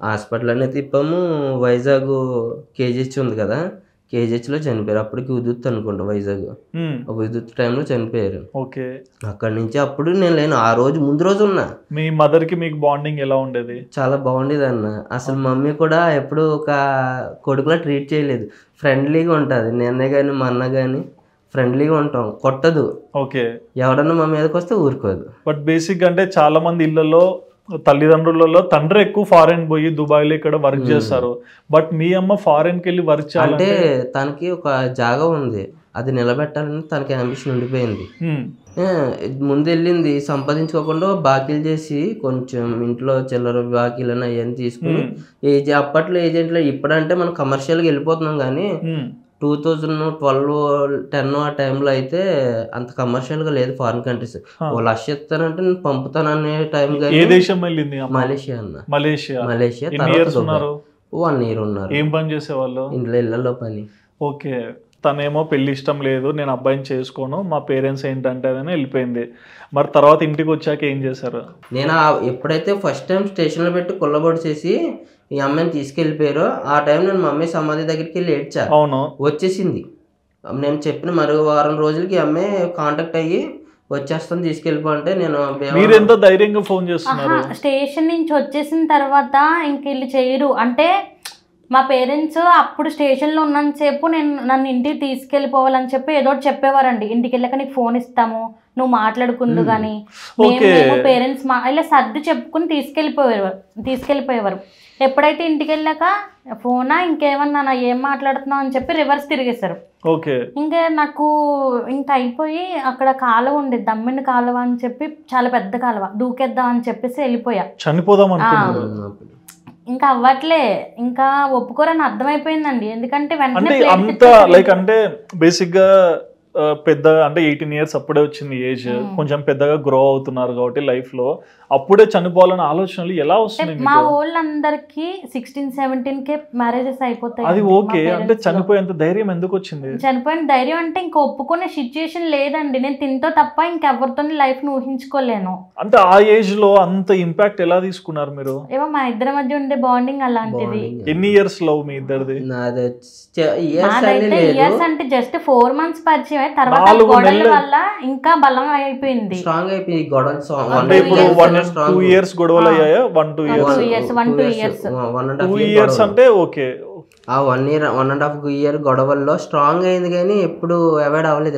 హాస్పిటల్ అనే తిప్పాము. వైజాగ్ కేజీహెచ్ ఉంది కదా, కేజీహెచ్లో చనిపోయారు. అప్పటికి ఉదుత్ అనుకుంటా, వైజాగ్ ఉదుత్ టైంలో చనిపోయారు. అక్కడి నుంచి అప్పుడు నేను లేను. ఆ రోజు ముందు రోజు ఉన్నా. మీ మదర్ కి మీకు బాండింగ్ ఎలా ఉండేది? చాలా బాగుండేది అన్న. అసలు మమ్మీ కూడా ఎప్పుడు ఒక కొడుకులా ట్రీట్ చేయలేదు. ఫ్రెండ్లీగా ఉంటుంది. నేనే కానీ మా అన్న కానీ ఫ్రెండ్లీగా ఉంటాం, కొట్టదు. ఎవడన్నా మా మీదకి వస్తే ఊరుకోదు. బట్ బేసిక్ అంటే చాలా మంది ఇళ్లలో తల్లిదండ్రులలో తండ్రి ఎక్కువ ఫారెన్ పోయి దుబాయ్ లో ఇక్కడ వర్క్ చేస్తారు. బట్ మీ అమ్మ ఫారెన్ కి వెళ్ళి వర్క్ చేయాలంటే తనకి ఒక జాగా ఉంది, అది నిలబెట్టాలని తనకి అంబిషన్ ఉండిపోయింది. ముందు వెళ్ళింది సంపాదించుకోకుండా బాకీలు చేసి కొంచెం ఇంట్లో చిల్లర బాకీలను అవన్నీ తీసుకుని అప్పట్లో ఏజెంట్లో, ఇప్పుడంటే మనం కమర్షియల్గా వెళ్ళిపోతున్నాం కానీ 2012-10 ఆ టైంలో అయితే అంత కమర్షియల్ గా లేదు. ఫారిన్ కంట్రీస్ లక్ష ఇస్తానంటే నేను పంపుతాననే టైం. మలేషియా అన్న. మలేషియా 1 year ఉన్నారు. ఏం పని చేసేవాళ్ళు? ఇళ్ళలో పని. తనేమో పెళ్లి ఇష్టం లేదు, నేను అబ్బాయిని చేసుకోను, మా పేరెంట్స్ ఏంటంటే అదని వెళ్ళిపోయింది. మరి తర్వాత ఇంటికి వచ్చాక ఏం చేశారు? నేను ఎప్పుడైతే ఫస్ట్ టైం స్టేషన్లో పెట్టి కుల్లబొడి చేసి ఈ అమ్మాయిని తీసుకెళ్ళిపోయారో ఆ టైం నేను మమ్మీ సమాధి దగ్గరికి వెళ్ళి ఏడ్చా. వచ్చేసింది. నేను చెప్పిన మరో వారం రోజులకి అమ్మాయి కాంటాక్ట్ అయ్యి వచ్చేస్తాను తీసుకెళ్ళిపో అంటే నేను ఎంతో ధైర్యంగా ఫోన్ చేస్తున్నారు. స్టేషన్ నుంచి వచ్చేసిన తర్వాత ఇంక వీళ్ళు చేయరు అంటే మా పేరెంట్స్ అప్పుడు స్టేషన్లో ఉన్నంతసేపు నన్ను ఇంటికి తీసుకెళ్ళిపోవాలని చెప్పి ఏదో చెప్పేవారండి. ఇంటికి వెళ్ళాక నీకు ఫోన్ ఇస్తాము, నువ్వు మాట్లాడుకుందు కానీ మేము పేరెంట్స్ ఇలా సర్ది చెప్పుకుని తీసుకెళ్ళిపోయేవారు. ఎప్పుడైతే ఇంటికి వెళ్ళాక ఫోనా ఇంకేమన్నా ఏం మాట్లాడుతున్నావు అని చెప్పి రివర్స్ తిరిగేశారు. ఇంకా నాకు ఇంకా అయిపోయి అక్కడ కాలువ ఉండేది, దమ్మిండి కాలువ అని చెప్పి, చాలా పెద్ద కాలువ, దూకేద్దాం అని చెప్పేసి వెళ్ళిపోయా. ఇంకా అవ్వట్లే, ఇంకా ఒప్పుకోరని అర్థమైపోయిందండి. ఎందుకంటే వెంటనే అంటే బేసిక్ గా పెద్ద అంటే 18 years అప్పుడే వచ్చింది ఏజ్, కొంచెం పెద్దగా గ్రో అవుతున్నారు కాబట్టి లైఫ్ లో అప్పుడే చనిపోవాలన్న ఆలోచనలు ఎలా వస్తుంది? మా వాళ్ళందరికి 16-17 మ్యారేజెస్ అయిపోతాయి. అది ఓకే, అంటే చనిపోయేంత ధైర్యం ఎందుకు వచ్చింది? చనిపోయిన ధైర్యం అంటే ఇంకా ఒప్పుకునే సిచ్యుయేషన్ లేదండి. నేను తింటో తప్ప ఇంకెవరితో లైఫ్ ను ఊహించుకోలేను. అంటే ఆ ఏజ్ లో అంత ఇంపాక్ట్ ఎలా తీసుకున్నారు మీరు? ఏమో మా ఇద్దరి మధ్య ఉండే బాండింగ్ అలాంటిది. ఎన్ని ఇయర్స్ లవ్ మీ ఇద్దరిది? ఇయర్స్ అంటే జస్ట్ 4 months పరిచయం, తర్వాత గొడవల వల్ల ఇంకా బలం అయిపోయింది. స్ట్రాంగ్ అయిపోయింది గొడవ. అంటే ఇప్పుడు 1-2 years గొడవలు అయ్యాయా? 1-2 years అంటే ఓకే. ఆ 1.5 year గొడవల్లో స్ట్రాంగ్ అయింది కానీ ఎప్పుడు అవాయిడ్ అవ్వలేదు.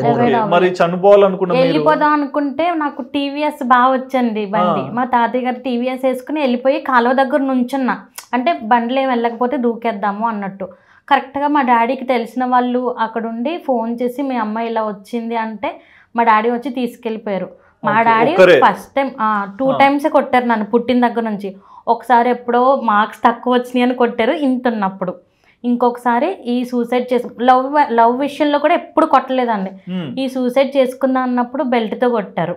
మరి చనిపోవాలనుకున్నా, వెళ్ళిపోదాం అనుకుంటే నాకు టీవీఎస్ బాగా వచ్చండి బండి. మా తాతయ్య గారు టీవీఎస్ వేసుకుని వెళ్ళిపోయి కాలువ దగ్గర నుంచున్నా, అంటే బండ్లు ఏమి వెళ్ళకపోతే దూకేద్దాము అన్నట్టు. కరెక్ట్గా మా డాడీకి తెలిసిన వాళ్ళు అక్కడ ఉండి ఫోన్ చేసి మీ అమ్మాయి ఇలా వచ్చింది అంటే మా డాడీ వచ్చి తీసుకెళ్ళిపోయారు. మా డాడీ ఫస్ట్ టైం 2 times కొట్టారు నన్ను పుట్టిన దగ్గర నుంచి. ఒకసారి ఎప్పుడో మార్క్స్ తక్కువ వచ్చినాయి అని కొట్టారు ఇంతున్నప్పుడు, ఇంకొకసారి ఈ సూసైడ్ చేసు లవ్ విషయంలో కూడా ఎప్పుడు కొట్టలేదండి. ఈ సూసైడ్ చేసుకుందాం అన్నప్పుడు బెల్ట్తో కొట్టారు.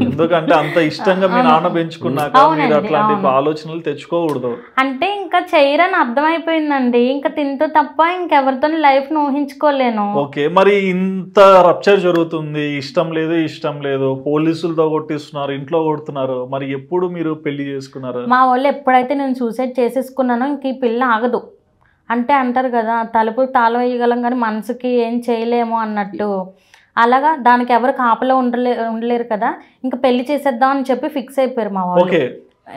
ఎందుకంటే అంత ఇష్టంగా మీ నాన్న పెంచుకున్నాక మీరు అట్లాంటి ఆలోచనలు తెచ్చుకోకూడదు. అంటే ఇంకా చేయరని అర్థమైపోయిందండి. ఇంకా తింటూ తప్ప ఇంకెవరితో లైఫ్ ను ఊహించుకోలేను. ఓకే, మరి ఇంత రప్చర్ జరుగుతుంది, ఇష్టం లేదు, పోలీసులతో కొట్టిస్తున్నారు, ఇంట్లో కొడుతున్నారు, మరి ఎప్పుడు మీరు పెళ్లి చేసుకున్నారు? మా వాళ్ళు ఎప్పుడైతే నేను సూసైడ్ చేసేసుకున్నానో ఇంక ఈ పిల్ల ఆగదు. అంటే అంటారు కదా, తలుపు తాళం వేయగలం కానీ మనసుకి ఏం చేయలేము అన్నట్టు. అలాగా దానికి ఎవరు కాపలో ఉండలేరు కదా, ఇంకా పెళ్లి చేసేద్దాం అని చెప్పి ఫిక్స్ అయిపోయారు మా వాళ్ళు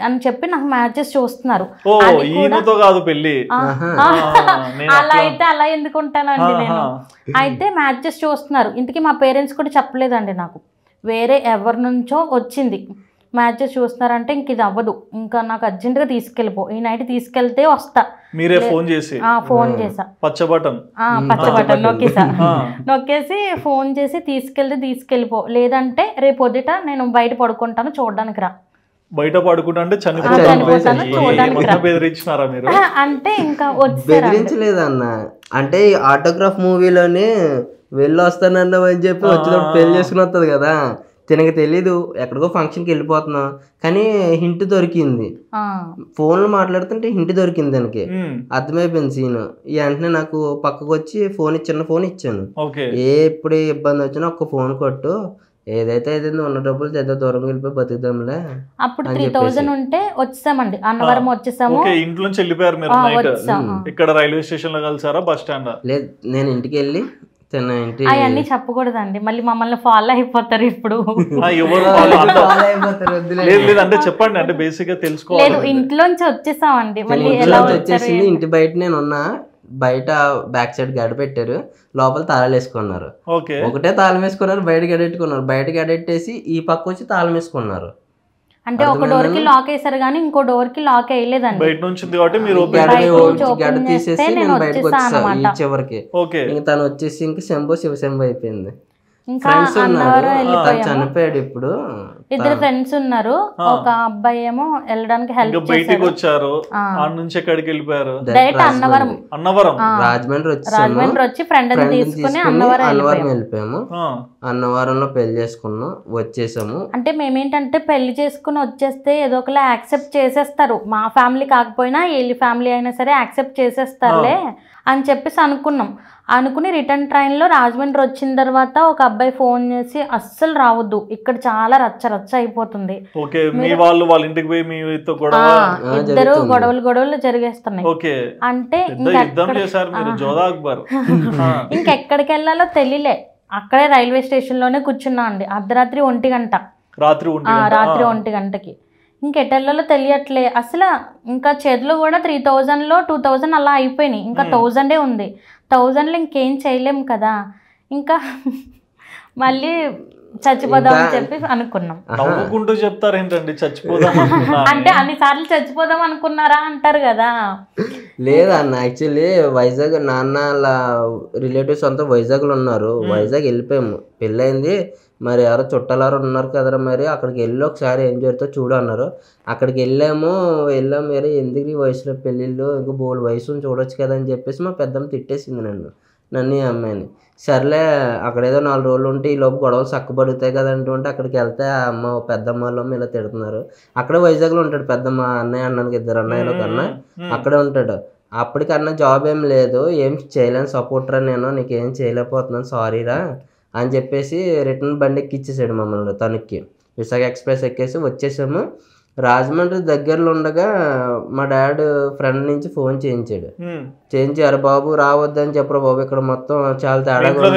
అని చెప్పి నాకు మ్యాచెస్ చూస్తున్నారు. అలా అయితే అలా ఎందుకు ఉంటానండి నేను. అయితే మ్యాచెస్ చూస్తున్నారు. ఇంతకీ మా పేరెంట్స్ కూడా చెప్పలేదండి నాకు, వేరే ఎవరి నుంచో వచ్చింది. మ్యాచెస్ చూస్తున్నారంటే ఇంక ఇది అవ్వదు, ఇంకా నాకు అర్జెంట్గా తీసుకెళ్ళిపో, ఈ నైట్ తీసుకెళ్తే వస్తా. మీరే ఫోన్ చేసి? ఫోన్ చేసా, పచ్చ బటన్ నొక్కేసి ఫోన్ చేసి తీసుకెళ్ళిపో, లేదంటే రేపు పొద్దుట నేను బయట పడుకుంటాను, చూడడానికి రా. బయట పడుకుంటా అంటే బెదిరించినారా మీరు? అంటే ఇంకా బెదిరించలేదన్న, అంటే ఆటోగ్రాఫ్ మూవీలోనే వెళ్ళి వస్తానన్నావు అని చెప్పి వచ్చినప్పుడు పెళ్లి చేసుకుని వస్తుంది కదా, తినకి తెలీదు, ఎక్కడికో ఫంక్షన్కి వెళ్ళిపోతున్నాం కానీ హింట్ దొరికింది, ఫోన్లో మాట్లాడుతుంటే హింట్ దొరికింది దానికి, అర్థమైపోయింది సీన్. వెంటనే నాకు పక్కకు వచ్చి చిన్న ఫోన్ ఇచ్చాను, ఎప్పుడు ఇబ్బంది వచ్చినా ఒక్క ఫోన్ కొట్టు, ఏదైతే ఏదైతే ఉన్న డబ్బులు ఏదో దూరం వెళ్ళిపోయి బతుకుదాంలే. అప్పుడు 3000 ఉంటే వచ్చేసామండి, అన్నవరం వచ్చేసాము. ఇంట్లో నుంచి వెళ్ళిపోయారు మీరు నైట్? ఇక్కడ రైల్వే స్టేషన్ లో కలిసారా, బస్ స్టాండ్? లేదు, నేను ఇంటికి వెళ్ళి అవన్నీ చెప్పకూడదండి, మళ్ళీ మమ్మల్ని ఫాలో అయిపోతారు. ఇప్పుడు అంటే చెప్పండి, అంటే బేసిక్ గా తెలుసుకోవాలి. లేదు, ఇంట్లోంచి వచ్చేసామండి. మళ్ళీ వచ్చేసింది, ఇంటి బయట నేను ఉన్నా, బయట బ్యాక్ సైడ్ గడ పెట్టారు, లోపల తాళాలు వేసుకున్నారు. ఒకటే తాళం వేసుకున్నారు, బయట గడెట్టుకున్నారు, బయట గడెట్టేసి ఈ పక్క వచ్చి తాళం వేసుకున్నారు. అంటే ఒక డోర్ కి లాక్ వేసారు కానీ ఇంకో డోర్ కి లాక్ వేయలేదండి. బయట నుంచి కాబట్టి మీరు గడ తీసేసి నేను బయటకు వచ్చేసాను ఈ చివరికి. ఇంకా తను వచ్చేసి ఇంకా శివశంభు అయిపోయింది. ఫ్రెండ్స్ ఉన్నారు, చనిపోయాడు. ఇప్పుడు ఇద్దరు ఫ్రెండ్స్ ఉన్నారు, ఒక అబ్బాయి ఏమో వెళ్ళడానికి హెల్ప్ బయటికి వచ్చారు, నుంచి ఎక్కడికి వెళ్ళిపోయారు? డైరెక్ట్ అన్నవరం రాజమండ్రి వచ్చి ఫ్రెండ్ తీసుకుని అన్నవరం వెళ్ళిపోయాము. అన్నవరంలో పెళ్లి చేసుకున్నాం, వచ్చేసాము. అంటే మేమేంటంటే పెళ్లి చేసుకుని వచ్చేస్తే ఏదో ఒకలా యాక్సెప్ట్ చేసేస్తారు, మా ఫ్యామిలీ కాకపోయినా వీళ్ళ ఫ్యామిలీ అయినా సరే యాక్సెప్ట్ చేసేస్తారులే అని చెప్పేసి అనుకుని రిటర్న్ ట్రైన్లో రాజమండ్రి వచ్చిన తర్వాత ఒక అబ్బాయి ఫోన్ చేసి అస్సలు రావద్దు, ఇక్కడ చాలా రచ్చ అయిపోతుంది, ఇద్దరు గొడవలు జరిగేస్తున్నాయి అంటే ఇంకెక్కడికి వెళ్ళాలో తెలియలే. అక్కడే రైల్వే స్టేషన్ లోనే కూర్చున్నా అండి, అర్ధరాత్రి 1 గంట, రాత్రి 1 గంటకి. ఇంకెటెళ్ళలో తెలియట్లే అసలు. ఇంకా చేతిలో కూడా 3000లో 2000 అలా అయిపోయినాయి, ఇంకా 1000 ఉంది. 1000లో ఇంకేం చేయలేం కదా, ఇంకా మళ్ళీ చచ్చిపోదాం అని చెప్పి అనుకున్నాం. నవ్వుకుంటూ చెప్తారు ఏంటండి చచ్చిపోదాం అంటే అన్నిసార్లు చచ్చిపోదాం అనుకున్నారా అంటారు కదా. లేదన్న, యాక్చువల్లీ వైజాగ్ నాన్న రిలేటివ్స్ అంతా వైజాగ్లో ఉన్నారు, వైజాగ్ వెళ్ళిపోయాము. పెళ్ళయింది, మరి ఎవరో చుట్టాలారు ఉన్నారు కదరా, మరి అక్కడికి వెళ్ళి ఒకసారి ఏం జరుగుతుందో చూడు అన్నారు. అక్కడికి వెళ్ళాము మరి ఎందుకు ఈ వయసులో పెళ్ళిళ్ళు, ఇంకా బోల్ వయసు చూడొచ్చు కదా అని చెప్పేసి మా పెద్దమ్మ తిట్టేసింది నన్ను ఈ అమ్మాయిని. సర్లే అక్కడేదో 4 రోజులు ఉంటే ఈ లోపు గొడవలు చక్కబడుతాయి కదా అంటుంటే అక్కడికి వెళ్తే ఆ పెద్దమ్మ వాళ్ళు ఇలా తిడుతున్నారు. అక్కడే వైజాగ్లో ఉంటాడు పెద్దమ్మ, అన్నయ్య అన్నానికి 2 అన్నయ్యలు కన్నా అక్కడే ఉంటాడు. అప్పటికన్నా జాబ్ ఏం లేదు, ఏం చేయలేను, సపోర్టరా నేను, నీకేం చేయలేకపోతున్నాను, సారీరా అని చెప్పేసి రిటర్న్ బండి ఎక్కిచ్చేసాడు మమ్మల్ని తణుక్కి. విశాఖ ఎక్స్ప్రెస్ ఎక్కేసి వచ్చేసాము. రాజమండ్రి దగ్గరలో ఉండగా మా డాడ్ ఫ్రెండ్ నుంచి ఫోన్ చేయించాడు. అరే బాబు రావద్దని చెప్పరా బాబు, ఇక్కడ మొత్తం చాలా తేడాగా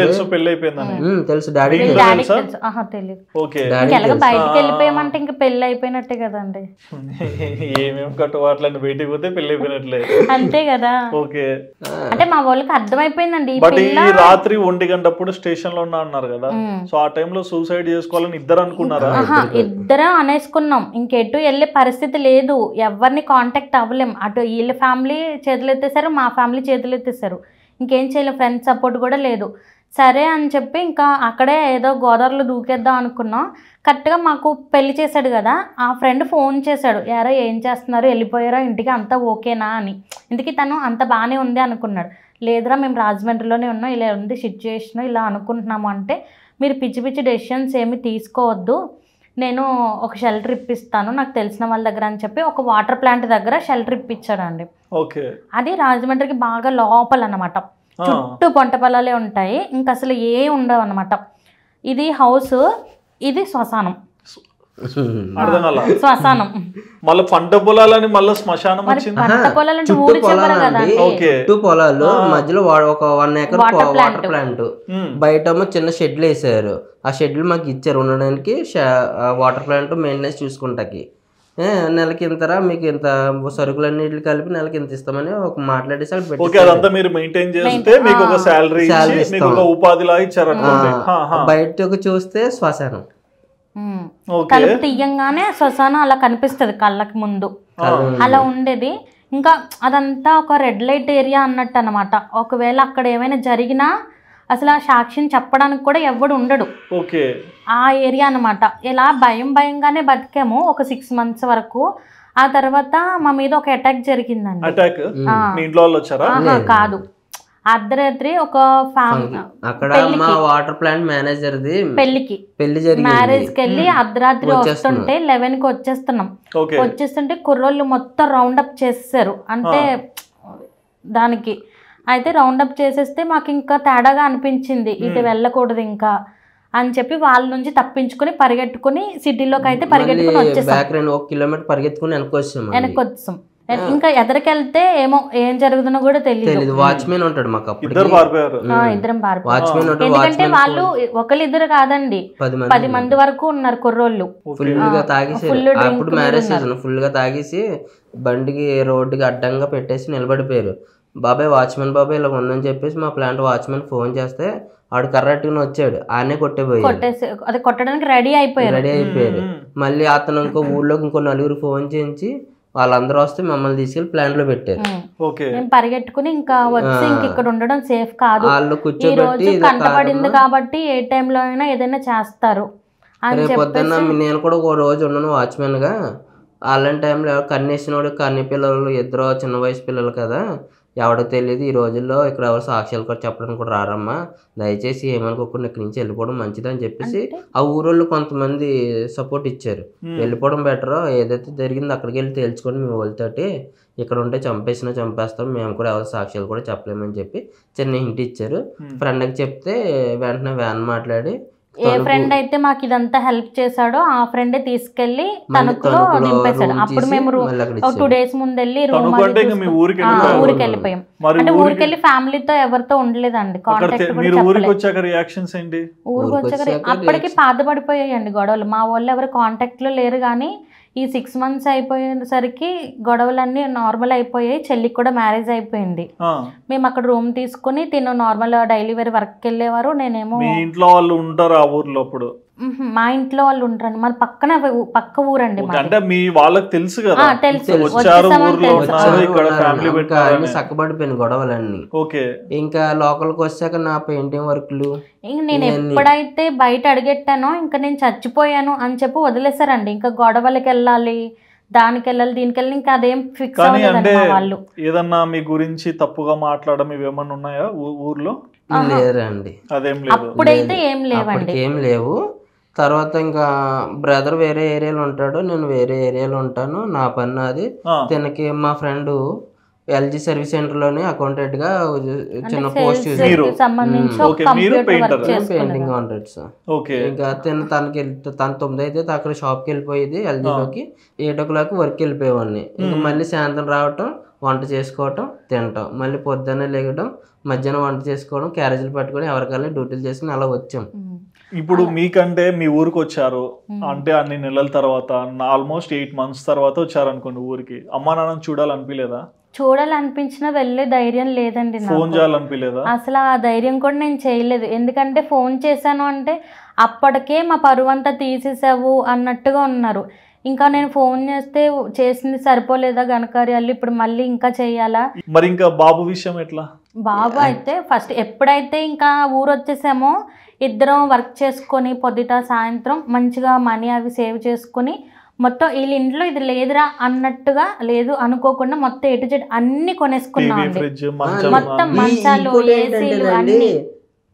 తెలుసు. డాడీ బయటకి వెళ్ళిపోయామంటే ఇంకా పెళ్లి అయిపోయినట్టే కదండి, ఏమేమి కట్టుబాట్లని బయటికి పోతే పెళ్లి అయిపోయినట్లే అంతే కదా. అంటే మా వాళ్ళకి అర్థమైపోయిందండి. రాత్రి 1 గంటప్పుడు స్టేషన్ లో ఉన్నా అన్నారు కదా, సో ఆ టైంలో సూసైడ్ చేసుకోవాలని ఇద్దరు అనుకున్నారా? ఇద్దరం అనేసుకున్నాం, ఇంకెటు వెళ్ళే పరిస్థితి లేదు, ఎవరిని కాంటాక్ట్ అవ్వలేం. అటు వీళ్ళ ఫ్యామిలీ చేతులు ఎత్తేసారు, మా ఫ్యామిలీ చేతులు ఎత్తేసారు, ఇంకేం చేయలేం, ఫ్రెండ్స్ సపోర్ట్ కూడా లేదు. సరే అని చెప్పి ఇంకా అక్కడే ఏదో గోదావరిలో దూకేద్దాం అనుకున్నాం. కరెక్ట్గా మాకు పెళ్లి చేశాడు కదా, ఆ ఫ్రెండ్ ఫోన్ చేశాడు, యారో ఏం చేస్తున్నారు, వెళ్ళిపోయారో ఇంటికి, అంతా ఓకేనా అని. ఇంటికి తను అంత బాగానే ఉంది అనుకున్నాడు. లేదురా మేము రాజమండ్రిలోనే ఉన్నాం, ఇలా ఉంది సిచ్యువేషన్, ఇలా అనుకుంటున్నాము అంటే, మీరు పిచ్చి డెసిషన్స్ ఏమి తీసుకోవద్దు, నేను ఒక షెల్టర్ ఇప్పిస్తాను నాకు తెలిసిన వాళ్ళ దగ్గర అని చెప్పి ఒక వాటర్ ప్లాంట్ దగ్గర షెల్టర్ ఇప్పించాడండి. అది రాజమండ్రికి బాగా లోపల అన్నమాట, చుట్టూ పంట పొలాలే ఉంటాయి, ఇంకా అసలు ఏ ఉండవు అన్నమాట. ఇది హౌస్, ఇది శ్మశానం. శ్మశానం మళ్ళీ పంట పొలాలని మళ్ళీ శ్మశానం వచ్చింది. పంట పొలాలంటే ఊరి చివర కదా, చుట్టూ పొలాలు మధ్యలో ఒక 1 ఎకర్ వాటర్ ప్లాంట్, బయట చిన్న షెడ్లు వేసారు. ఆ షెడ్లు మాకు ఇచ్చారు ఉండడానికి, వాటర్ ప్లాంట్ మెయింటెనెన్స్ చూసుకుంటాకి. నెలకి ఇంతరా మీకు ఇంత సరుకులన్నిటికి కలిపి నెలకి ఇంత ఇస్తామని ఒక మాట్లాడేసి బయటకు చూస్తే శ్మశానం. తలుపు తీయంగానే శ్మశానం అలా కనిపిస్తుంది కళ్ళకి ముందు, అలా ఉండేది. ఇంకా అదంతా ఒక రెడ్ లైట్ ఏరియా అన్నట్టు అనమాట. ఒకవేళ అక్కడ ఏమైనా జరిగినా అసలు ఆ సాక్షిని చెప్పడానికి కూడా ఎవడు ఉండడు, ఆ ఏరియా అనమాట. ఇలా భయంగానే బతికాము ఒక 6 months వరకు. ఆ తర్వాత మా మీద ఒక అటాక్ జరిగిందండి. కాదు, అర్ధరాత్రి ఒక అక్కడ మా వాటర్ ప్లాంట్ మేనేజర్ది పెళ్లి జరిగింది. మ్యారేజ్ కి వెళ్ళి అర్ధరాత్రి వస్తుంటే 11 కి వచ్చేస్తున్నాం. వచ్చేస్తుంటే కుర్రోళ్ళు మొత్తం రౌండప్ చేసేసారు. అంటే దానికి అయితే రౌండప్ చేసేస్తే మాకు ఇంకా తేడాగా అనిపించింది, ఇటు వెళ్ళకూడదు ఇంకా అని చెప్పి వాళ్ళ నుంచి తప్పించుకుని పరిగెట్టుకుని సిటీలోకి అయితే పరిగెట్టుకుని వచ్చేసాం. 1 కిలోమీటర్ పరిగెత్తుకుని వెనక్కి వచ్చాం. ఇంకా ఎదరికెళ్తే ఏమో ఏం జరుగుతుందో కూడా తెలియదు. వాచ్మెన్ ఉంటాడు మాకు, ఇద్దరం పారిపోయారు. ఎందుకంటే వాళ్ళు ఒకరిద్దరు కాదండి, 10 మంది వరకు ఉన్నారు కుర్రోళ్ళు. ఫుల్ గా తాగేసి అప్పుడు మ్యారేజ్ సీజన్ ఫుల్ గా తాగేసి బండికి రోడ్డుకి అడ్డంగా పెట్టేసి నిలబడిపోయారు. బాబాయ్ వాచ్మెన్ బాబాయ్ ఇలా ఉందని చెప్పేసి మా ప్లాంట్ వాచ్మెన్ ఫోన్ చేస్తే ఆడు కరెక్ట్గా వచ్చాడు, ఆయనే కొట్టడానికి రెడీ అయిపోయారు. మళ్ళీ అతను ఇంకో ఊళ్ళోకి ఇంకో 4 ఫోన్ చేయించి వాళ్ళందరూ వస్తే మమ్మల్ని తీసుకెళ్లి ప్లాంట్ లో పెట్టారు. మేము పరిగెట్టుకుని ఇంకా వచ్చి ఇక్కడ ఉండడం సేఫ్ కాదు, వాళ్ళు కూర్చోబెట్టి కంటపడింది కాబట్టి ఏ టైంలో అయినా ఏదైనా చేస్తారు అని పొద్దున్న నేను కూడా ఒక రోజు ఉన్నాను వాచ్మెన్ గా. అలాంటి టైంలో కన్నేసినోడు కన్ని పిల్లలు 2 చిన్న వయసు పిల్లలు కదా, ఎవరికి తెలియదు ఈ రోజుల్లో ఇక్కడ ఎవరు సాక్ష్యాలు కూడా చెప్పడానికి కూడా రారమ్మా, దయచేసి ఏమనుకోకుండా ఇక్కడి నుంచి వెళ్ళిపోవడం మంచిది అని చెప్పేసి ఆ ఊరోళ్ళు కొంతమంది సపోర్ట్ ఇచ్చారు. వెళ్ళిపోవడం బెటర్, ఏదైతే జరిగిందో అక్కడికి వెళ్ళి తేల్చుకొని మీ వాళ్ళతోటి, ఇక్కడ ఉంటే చంపేస్తాం, మేము కూడా ఎవరు సాక్ష్యాలు కూడా చెప్పలేమని చెప్పి చిన్న హింట్ ఇచ్చారు. ఫ్రెండ్కి చెప్తే వెంటనే వ్యాన్ మాట్లాడి ఏ ఫ్రెండ్ అయితే మాకు ఇదంతా హెల్ప్ చేశాడో ఆ ఫ్రెండే తీసుకెళ్లి తణుకులో నింపేశాడు. అప్పుడు మేము 2 days ముందు వెళ్ళి ఊరికి వెళ్ళిపోయాం. అంటే ఊరికి వెళ్ళి ఫ్యామిలీతో ఎవరితో ఉండలేదండి, కాంటాక్ట్ ఊరికి వచ్చాక అప్పటికి బాధపడిపోయాయండి గొడవలు. మా వాళ్ళు ఎవరు కాంటాక్ట్ లో లేరు, కానీ ఈ 6 months అయిపోయేసరికి గొడవలన్నీ నార్మల్ అయిపోయాయి. చెల్లికి కూడా మ్యారేజ్ అయిపోయింది. మేము అక్కడ రూమ్ తీసుకుని తిను నార్మల్ డైలీ వేర్ వర్క్ వెళ్ళేవారు, నేనేమో ఇంట్లో వాళ్ళు ఉంటారు ఆ ఊర్లో. అప్పుడు మా ఇంట్లో వాళ్ళు ఉంటారండి, మాది పక్క ఊరండి. అంటే మీ వాళ్ళకి తెలుసు కదా, చక్కబడిపోయిన గొడవలన్నీ. ఇంకా లోకల్కి వచ్చాక నా పెయింటింగ్ వర్క్లు నేను ఎప్పుడైతే బయట అడిగెట్టానో ఇంకా నేను చచ్చిపోయాను అని చెప్పి వదిలేసారండి. ఇంకా గొడవలకి వెళ్ళాలి, దానికి వెళ్ళాలి, దీనికి వెళ్ళాలి, ఇంకా అదేం ఫిక్స్ అవ్వలేదండి వాళ్ళు. ఏదన్నా మీ గురించి తప్పుగా మాట్లాడడం ఇవేమన్నా ఉన్నాయా ఊర్లో? లేదండి, అప్పుడైతే ఏం లేవండి, ఏం లేవు. తర్వాత ఇంకా బ్రదర్ వేరే ఏరియాలో ఉంటాడు, నేను వేరే ఏరియాలో ఉంటాను, నా పని నాది. తనకి మా ఫ్రెండ్ ఎల్జీ సర్వీస్ సెంటర్ లోనే అకౌంటెంట్ గా చిన్న పోస్ట్ పెయింటింగ్ కాంట్రాక్ట్స్. ఇంకా తనకి తన 9 అయితే అక్కడ షాప్ కి వెళ్ళిపోయేది ఎల్జీలోకి, 8 o'clock వర్క్ వెళ్ళిపోయేవాడిని. ఇంకా మళ్ళీ సాయంత్రం రావటం, వంట చేసుకోవటం, తినటం, మళ్ళీ పొద్దున్నే లేగటం, మధ్యాహ్నం వంట చేసుకోవడం, క్యారేజీలు పట్టుకొని ఎవరికైనా డ్యూటీలు చేసుకుని అలా వచ్చాం. ఇప్పుడు మీకంటే మీ ఊరికి వచ్చారు అంటే అన్ని నెలల తర్వాత, ఆల్మోస్ట్ 8 months తర్వాత వచ్చారు అనుకోండి ఊరికి, అమ్మా నాన్న చూడాలనిపించలేదా? చూడాలనిపించినా వెళ్ళే ధైర్యం లేదండి, ఫోన్ చేయాలనిపించలేదా? అసలు ఆ ధైర్యం కూడా నేను చేయలేదు. ఎందుకంటే ఫోన్ చేశాను అంటే అప్పటికే మా పరువు అంతా తీసేసావు అన్నట్టుగా ఉన్నారు. ఇంకా నేను ఫోన్ చేస్తే చేసింది సరిపోలేదా ఘనకార్యాలు, ఇప్పుడు మళ్ళీ ఇంకా చెయ్యాలా? మరి ఇంకా బాబు విషయం ఎట్లా? బాబు అయితే ఫస్ట్ ఎప్పుడైతే ఇంకా ఊరు వచ్చేసామో ఇద్దరం వర్క్ చేసుకొని పొద్దుట సాయంత్రం మంచిగా మనీ అవి సేవ్ చేసుకుని మొత్తం వీళ్ళ ఇంట్లో ఇది లేదురా అన్నట్టుగా లేదు అనుకోకుండా మొత్తం ఎటు జెడ్ అన్ని కొనేసుకున్నాం. మొత్తం మంచాలు, ఏసీలు అన్ని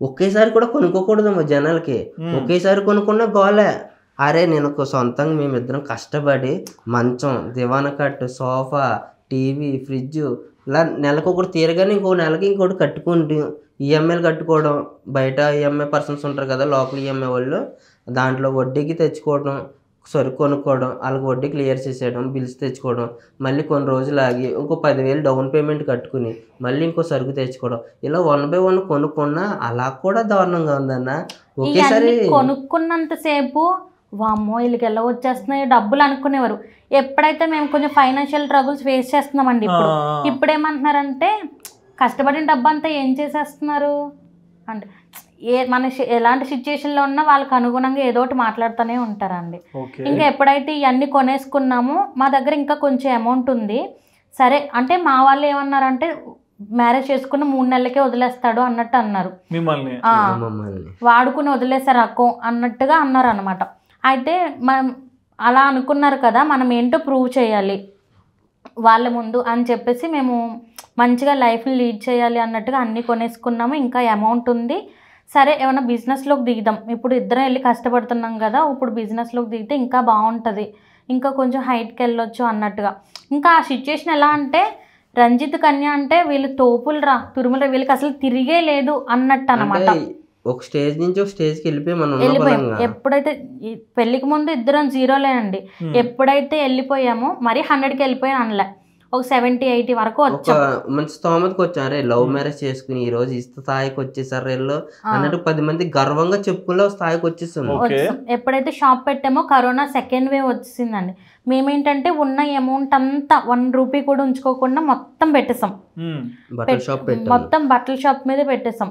ఒకేసారి కూడా కొనుక్కోకూడదు జనాలకి, ఒకేసారి కొనుక్కున్న గోలే. అరే నేను సొంతంగా మేమిద్దరం కష్టపడి మంచం, దివాన కట్టు, సోఫా, టీవీ, ఫ్రిడ్జ్ ఇలా నెలకొకటి తీరగానే ఇంకో నెలకి ఇంకోటి కట్టుకుంటూ ఈఎంఐలు కట్టుకోవడం. బయట ఈఎంఐ పర్సన్స్ ఉంటారు కదా లోకల్ ఈఎంఐ వాళ్ళు, దాంట్లో వడ్డీకి తెచ్చుకోవడం, సరుకు కొనుక్కోవడం, వాళ్ళకి వడ్డీ క్లియర్ చేసేయడం, బిల్స్ తెచ్చుకోవడం, మళ్ళీ కొన్ని రోజులు ఆగి ఇంకో 10,000 డౌన్ పేమెంట్ కట్టుకుని మళ్ళీ ఇంకో సరుకు తెచ్చుకోవడం, ఇలా 1 by 1 కొనుక్కున్నా అలా కూడా దారుణంగా ఉందన్న. ఒకేసారి కొనుక్కున్నంతసేపు వామ్మో వీళ్ళకి ఎలా వచ్చేస్తున్నాయి డబ్బులు అనుకునేవారు. ఎప్పుడైతే మేము కొంచెం ఫైనాన్షియల్ ట్రబుల్స్ ఫేస్ చేస్తున్నామండి ఇప్పుడు ఏమంటున్నారంటే కష్టపడిన డబ్బు అంతా ఏం చేసేస్తున్నారు అంటే మన ఎలాంటి సిచ్యుయేషన్లో ఉన్నా వాళ్ళకి అనుగుణంగా ఏదో ఒకటి మాట్లాడుతూనే ఉంటారండి. ఇంకా ఎప్పుడైతే ఇవన్నీ కొనేసుకున్నామో మా దగ్గర ఇంకా కొంచెం అమౌంట్ ఉంది, సరే అంటే మా వాళ్ళు ఏమన్నారంటే మ్యారేజ్ చేసుకుని 3 నెలలకే వదిలేస్తాడు అన్నట్టు అన్నారు, వాడుకుని వదిలేసారు అక్కో అన్నట్టుగా అన్నారు అనమాట. అయితే మనం అలా అనుకున్నారు కదా, మనం ఏంటో ప్రూవ్ చేయాలి వాళ్ళ ముందు అని చెప్పేసి మేము మంచిగా లైఫ్ని లీడ్ చేయాలి అన్నట్టుగా అన్నీ కొనేసుకున్నాము. ఇంకా అమౌంట్ ఉంది, సరే ఏమైనా బిజినెస్లోకి దిగుదాం, ఇప్పుడు ఇద్దరం వెళ్ళి కష్టపడుతున్నాం కదా, ఇప్పుడు బిజినెస్లోకి దిగితే ఇంకా బాగుంటుంది, ఇంకా కొంచెం హైట్కి వెళ్ళొచ్చు అన్నట్టుగా. ఇంకా ఆ సిచ్యుయేషన్ ఎలా అంటే రంజిత్ కన్య అంటే వీళ్ళు తోపులు రా తిరుమల, వీళ్ళకి అసలు తిరిగే లేదు అన్నట్టు అనమాట. ఒక స్టేజ్ నుంచి ఒక స్టేజ్కి వెళ్ళిపోయాం. ఎప్పుడైతే పెళ్లికి ముందు ఇద్దరం జీరోలేనండి, ఎప్పుడైతే వెళ్ళిపోయామో మరి 100కి వెళ్ళిపోయాను అనలే, ఒక 70-80 వరకు వచ్చాం. మంచి స్తోమతకి వచ్చారే, లవ్ మ్యారేజ్ చేసుకుని ఈ రోజు ఈ స్థాయికి వచ్చేసారు వీళ్ళు అన్నట్టు 10 మంది గర్వంగా చెప్పుకునే స్థాయికి వచ్చేసాం. ఎప్పుడైతే షాప్ పెట్టామో కరోనా సెకండ్ వేవ్ వచ్చేసిందండి. మేమేంటంటే ఉన్న అమౌంట్ అంతా 1 రూపీ కూడా ఉంచుకోకుండా మొత్తం పెట్టేసాం, మొత్తం బట్టల షాప్ మీద పెట్టేసాం.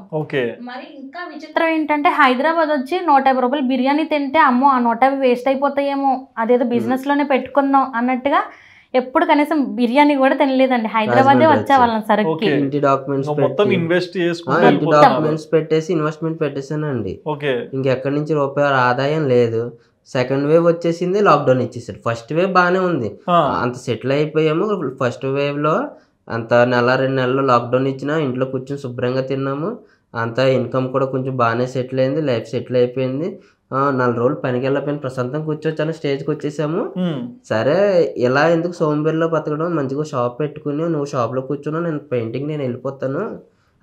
మరి ఇంకా విచిత్రం ఏంటంటే హైదరాబాద్ వచ్చి 150 రూపాయలు బిర్యానీ తింటే అమ్మో ఆ 150 వేస్ట్ అయిపోతాయేమో, అదేదో బిజినెస్ లోనే పెట్టుకుందాం అన్నట్టుగా ఎప్పుడు కనీసం బిర్యానీ కూడా తినలేదండి. హైదరాబాదే వచ్చేవాళ్ళం సరుకు. ఇంటి డాక్యుమెంట్స్ పెట్టేసి ఇన్వెస్ట్మెంట్ పెట్టేసానండి. ఇంకెక్కడి నుంచి రూపాయలు ఆదాయం లేదు. సెకండ్ వేవ్ వచ్చేసింది, లాక్డౌన్ ఇచ్చేసాడు. ఫస్ట్ వేవ్ బాగానే ఉంది, అంత సెటిల్ అయిపోయాము. ఫస్ట్ వేవ్ లో అంత 1-2 నెలలు లాక్డౌన్ ఇచ్చినా ఇంట్లో కూర్చొని శుభ్రంగా తిన్నాము. అంతా ఇన్కమ్ కూడా కొంచెం బాగానే సెటిల్ అయింది, లైఫ్ సెటిల్ అయిపోయింది. 4 రోజులు పనికి వెళ్ళకపోయిన ప్రశాంతంగా కూర్చోవచ్చాను, స్టేజ్కి వచ్చేసాము. సరే ఇలా ఎందుకు సోంబేరిలో బతకడం, మంచిగా షాప్ పెట్టుకుని నువ్వు షాప్లో కూర్చున్నా, నేను పెయింటింగ్ నేను వెళ్ళిపోతాను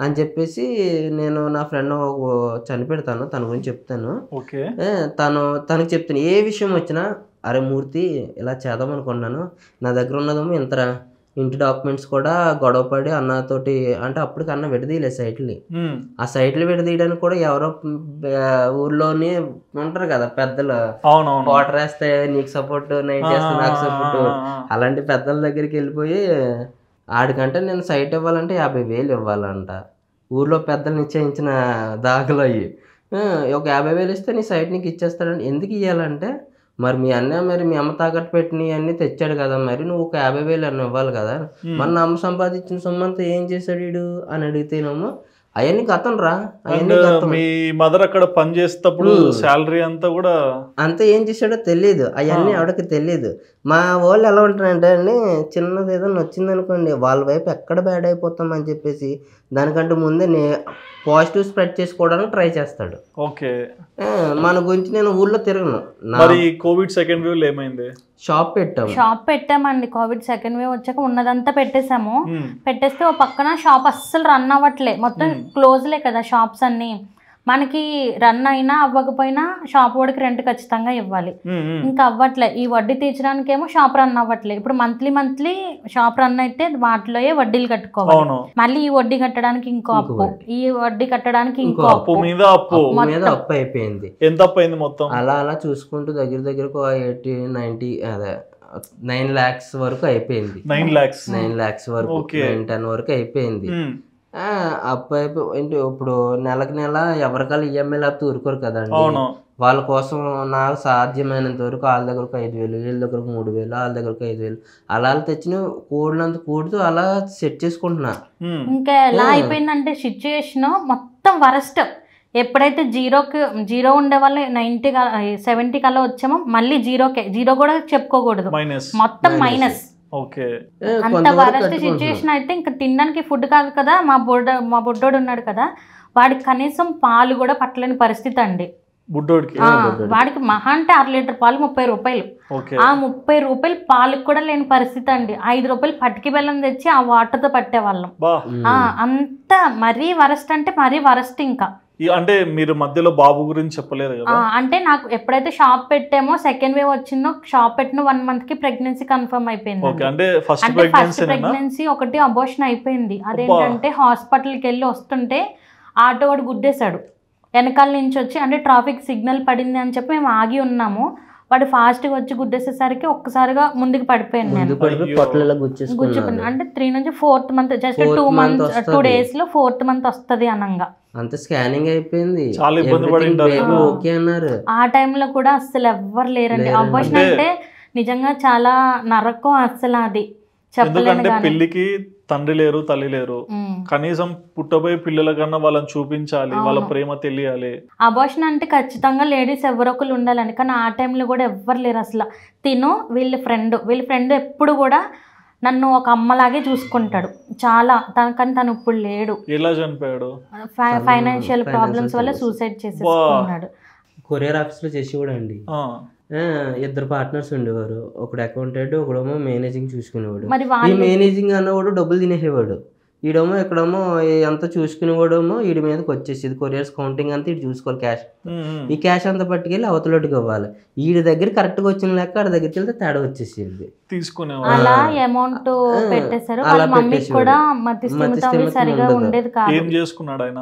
అని చెప్పేసి నేను నా ఫ్రెండ్ చనిపెడతాను, తన గురించి చెప్తాను. తనకు చెప్తాను ఏ విషయం వచ్చినా, అరే మూర్తి ఇలా చేద్దాం అనుకున్నాను, నా దగ్గర ఉన్నదేమో ఇంతరా, ఇంటి డాక్యుమెంట్స్ కూడా గొడవపడి అన్నతోటి, అంటే అప్పటికి అన్న విడదీయలేదు సైట్లు. ఆ సైట్లు విడదీయడానికి కూడా ఎవరో ఊర్లోని ఉంటారు కదా పెద్దలు, వాటర్ వేస్తే నీకు సపోర్ట్, నైట్ వేస్తే నాకు సపోర్ట్, అలాంటి పెద్దల దగ్గరికి వెళ్ళిపోయి ఆడికంటే నేను సైట్ ఇవ్వాలంటే 50,000 ఇవ్వాలంట. ఊర్లో పెద్దలు నిశ్చయించిన దాఖలు అయ్యి ఒక 50,000 ఇస్తే నీ సైట్ నీకు ఇచ్చేస్తాడని. ఎందుకు ఇవ్వాలంటే మరి మీ అన్న మరి మీ అమ్మ తాకట్టు పెట్టిన అన్నీ తెచ్చాడు కదా, మరి నువ్వు ఒక 50,000 అన్న ఇవ్వాలి కదా, మన అమ్మ సంపాదించిన సొమ్మంతా ఏం చేశాడు వీడు అని అడిగితేనేమో అవన్నీ గతం రా. మీ మదర్ అక్కడ పని చేసేటప్పుడు శాలరీ అంతా కూడా అంతా ఏం చేశాడో తెలియదు, అవన్నీ ఆవిడకి తెలియదు. మా వాళ్ళు ఎలా ఉంటారంటే అండి, చిన్నది ఏదైనా వచ్చింది అనుకోండి వాళ్ళ వైపు ఎక్కడ బ్యాడ్ అయిపోతాం అని చెప్పేసి దానికంటే ముందే పాజిటివ్ స్ప్రెడ్ చేసుకోవడానికి ట్రై చేస్తాడు. మన గురించి నేను ఊర్లో తిరగను. మరి కోవిడ్ సెకండ్ వేవ్ ఏమైంది? షాప్ పెట్టామండి. కోవిడ్ సెకండ్ వేవ్ వచ్చాక ఉన్నదంతా పెట్టేసాము. పెట్టేస్తే ఓ పక్కన షాప్ అస్సలు రన్ అవ్వట్లే, మొత్తం క్లోజ్లే కదా షాప్స్ అన్ని. మనకి రన్ అయినా అవ్వకపోయినా షాప్ వాడికి రెంట్ ఖచ్చితంగా ఇవ్వాలి, ఇంకా అవ్వట్లే. ఈ వడ్డీ తీర్చడానికి ఏమో షాప్ రన్ అవ్వట్లే. ఇప్పుడు మంత్లీ షాప్ రన్ అయితే వాటిలో వడ్డీలు కట్టుకోవాలి, మళ్ళీ ఈ వడ్డీ కట్టడానికి ఇంకో అప్పు, ఈ వడ్డీ కట్టడానికి ఇంకో అప్పు మీద అప్పు అయిపోయింది. ఎంత అప్పు అయింది మొత్తం? అలా చూసుకుంటూ దగ్గరకు 80-90 అదే 9 lakhs వరకు అయిపోయింది. 9 lakhs వరకు 10 వరకు అయిపోయింది. అప్పు ఏంటి ఇప్పుడు నెలకు నెల ఎవరికాలు ఈఎంఐ లేకపోతే ఊరుకోరు కదండి. వాళ్ళ కోసం నాకు సాధ్యమైనంత వరకు వాళ్ళ దగ్గరకు 5,000, వీళ్ళ దగ్గరకు 3,000, వాళ్ళ దగ్గరకు 5,000 అలా తెచ్చిన కూడినంత కూడుతూ అలా సెట్ చేసుకుంటున్నా. ఇంకా ఎలా అయిపోయిందంటే సిచ్యుయేషన్ మొత్తం వరస్ట్. ఎప్పుడైతే జీరో ఉండే వాళ్ళు 90-70 కల్లా వచ్చామో మళ్ళీ జీరో కూడా చెప్పుకోకూడదు, మొత్తం మైనస్. అంత వరస్ట్ సిచ్యుయేషన్ అయితే ఇంకా తినడానికి ఫుడ్ కాదు కదా. మా బుడ్డోడు ఉన్నాడు కదా, వాడికి కనీసం పాలు కూడా పట్టలేని పరిస్థితి అండి. వాడికి మహా అంటే 6 లీటర్ పాలు 30 రూపాయలు. ఆ 30 రూపాయలు పాలకు కూడా లేని పరిస్థితి అండి. 5 రూపాయలు పట్టికి బెల్లం తెచ్చి ఆ వాటర్తో పట్టేవాళ్ళం. అంత మరీ వరస్ట్ అంటే మరీ వరస్ట్. ఇంకా అంటే మీరు మధ్యలో బాబు గురించి చెప్పలేదు కదా? అంటే నాకు ఎప్పుడైతే షాప్ పెట్టామో సెకండ్ వేవ్ వచ్చిందో, షాప్ పెట్టిన 1 month కి ప్రెగ్నెన్సీ కన్ఫర్మ్ అయిపోయింది. అంటే ఫస్ట్ ప్రెగ్నెన్సీ ఒకటి అబోర్షన్ అయిపోయింది. అదేంటంటే హాస్పిటల్కి వెళ్ళి వస్తుంటే ఆటో వాడు గుద్దేశాడు వెనకాల నుంచి వచ్చి. అంటే ట్రాఫిక్ సిగ్నల్ పడింది అని చెప్పి మేము ఆగి ఉన్నాము, వాడు ఫాస్ట్గా వచ్చి గుద్దేసేసరికి ఒక్కసారిగా ముందుకు పడిపోయాను నేను. గుచ్చిపోయింది అంటే 3 నుంచి 4th month, just 2 months 2 days లో 4th month వస్తుంది అనంగా అంత స్కానింగ్ అయిపోయింది. ఆ టైంలో కూడా అస్సలు ఎవ్వరు లేరండి. అబార్షన్ అంటే నిజంగా చాలా నరకం అస్సలు. అది చెప్పలేను. పెళ్లికి తండ్రి లేరు, తల్లి లేరు, కనీసం పుట్టబోయే పిల్లల కన్నా వాళ్ళని చూపించాలి, వాళ్ళ ప్రేమ తెలియాలి. అబార్షన్ అంటే ఖచ్చితంగా లేడీస్ ఎవరొకరు ఉండాలని, కానీ ఆ టైంలో కూడా ఎవ్వరు లేరు అసలు. వీళ్ళ ఫ్రెండ్ ఎప్పుడు కూడా నన్ను ఒక అమ్మలాగే చూసుకుంటాడు చాలా. కానీ తను ఇప్పుడు లేడు. ఎలా చనిపోయాడు? ఫైనాన్షియల్ ప్రాబ్లమ్స్ వల్ల సూసైడ్ చేసేసుకున్నాడు. కొరియర్ ఆఫీస్ లో చేసేవాడు అండి. ఇద్దరు పార్ట్నర్స్ ఉండేవారు, ఒకడు అకౌంటెంట్, ఒకడేమో మేనేజింగ్ చూసుకునేవాడు. ఈ మేనేజింగ్ అన్నవాడు డబ్బులు తినేసేవాడు, ఈడేమో ఇక్కడేమో అంతా చూసుకునేవాడేమో వీడి మీదకి వచ్చేసేది. కొరియర్స్ కౌంటింగ్ అంతా ఇటు చూసుకోవాలి, క్యాష్, ఈ క్యాష్ అంతా పట్టుకెళ్ళి అవతలొట్టుకు ఇవ్వాలి. వీడి దగ్గర కరెక్ట్ గా వచ్చిన లెక్క ఆడ దగ్గరికి వెళ్తే తేడా వచ్చేసేది. అలా అమౌంట్ పెట్టేశారు. వాళ్ళ మమ్మీకి కూడా మతిస్థిమితం సరిగా ఉండేది కాదు. ఏం చేసుకున్నాడు ఆయన?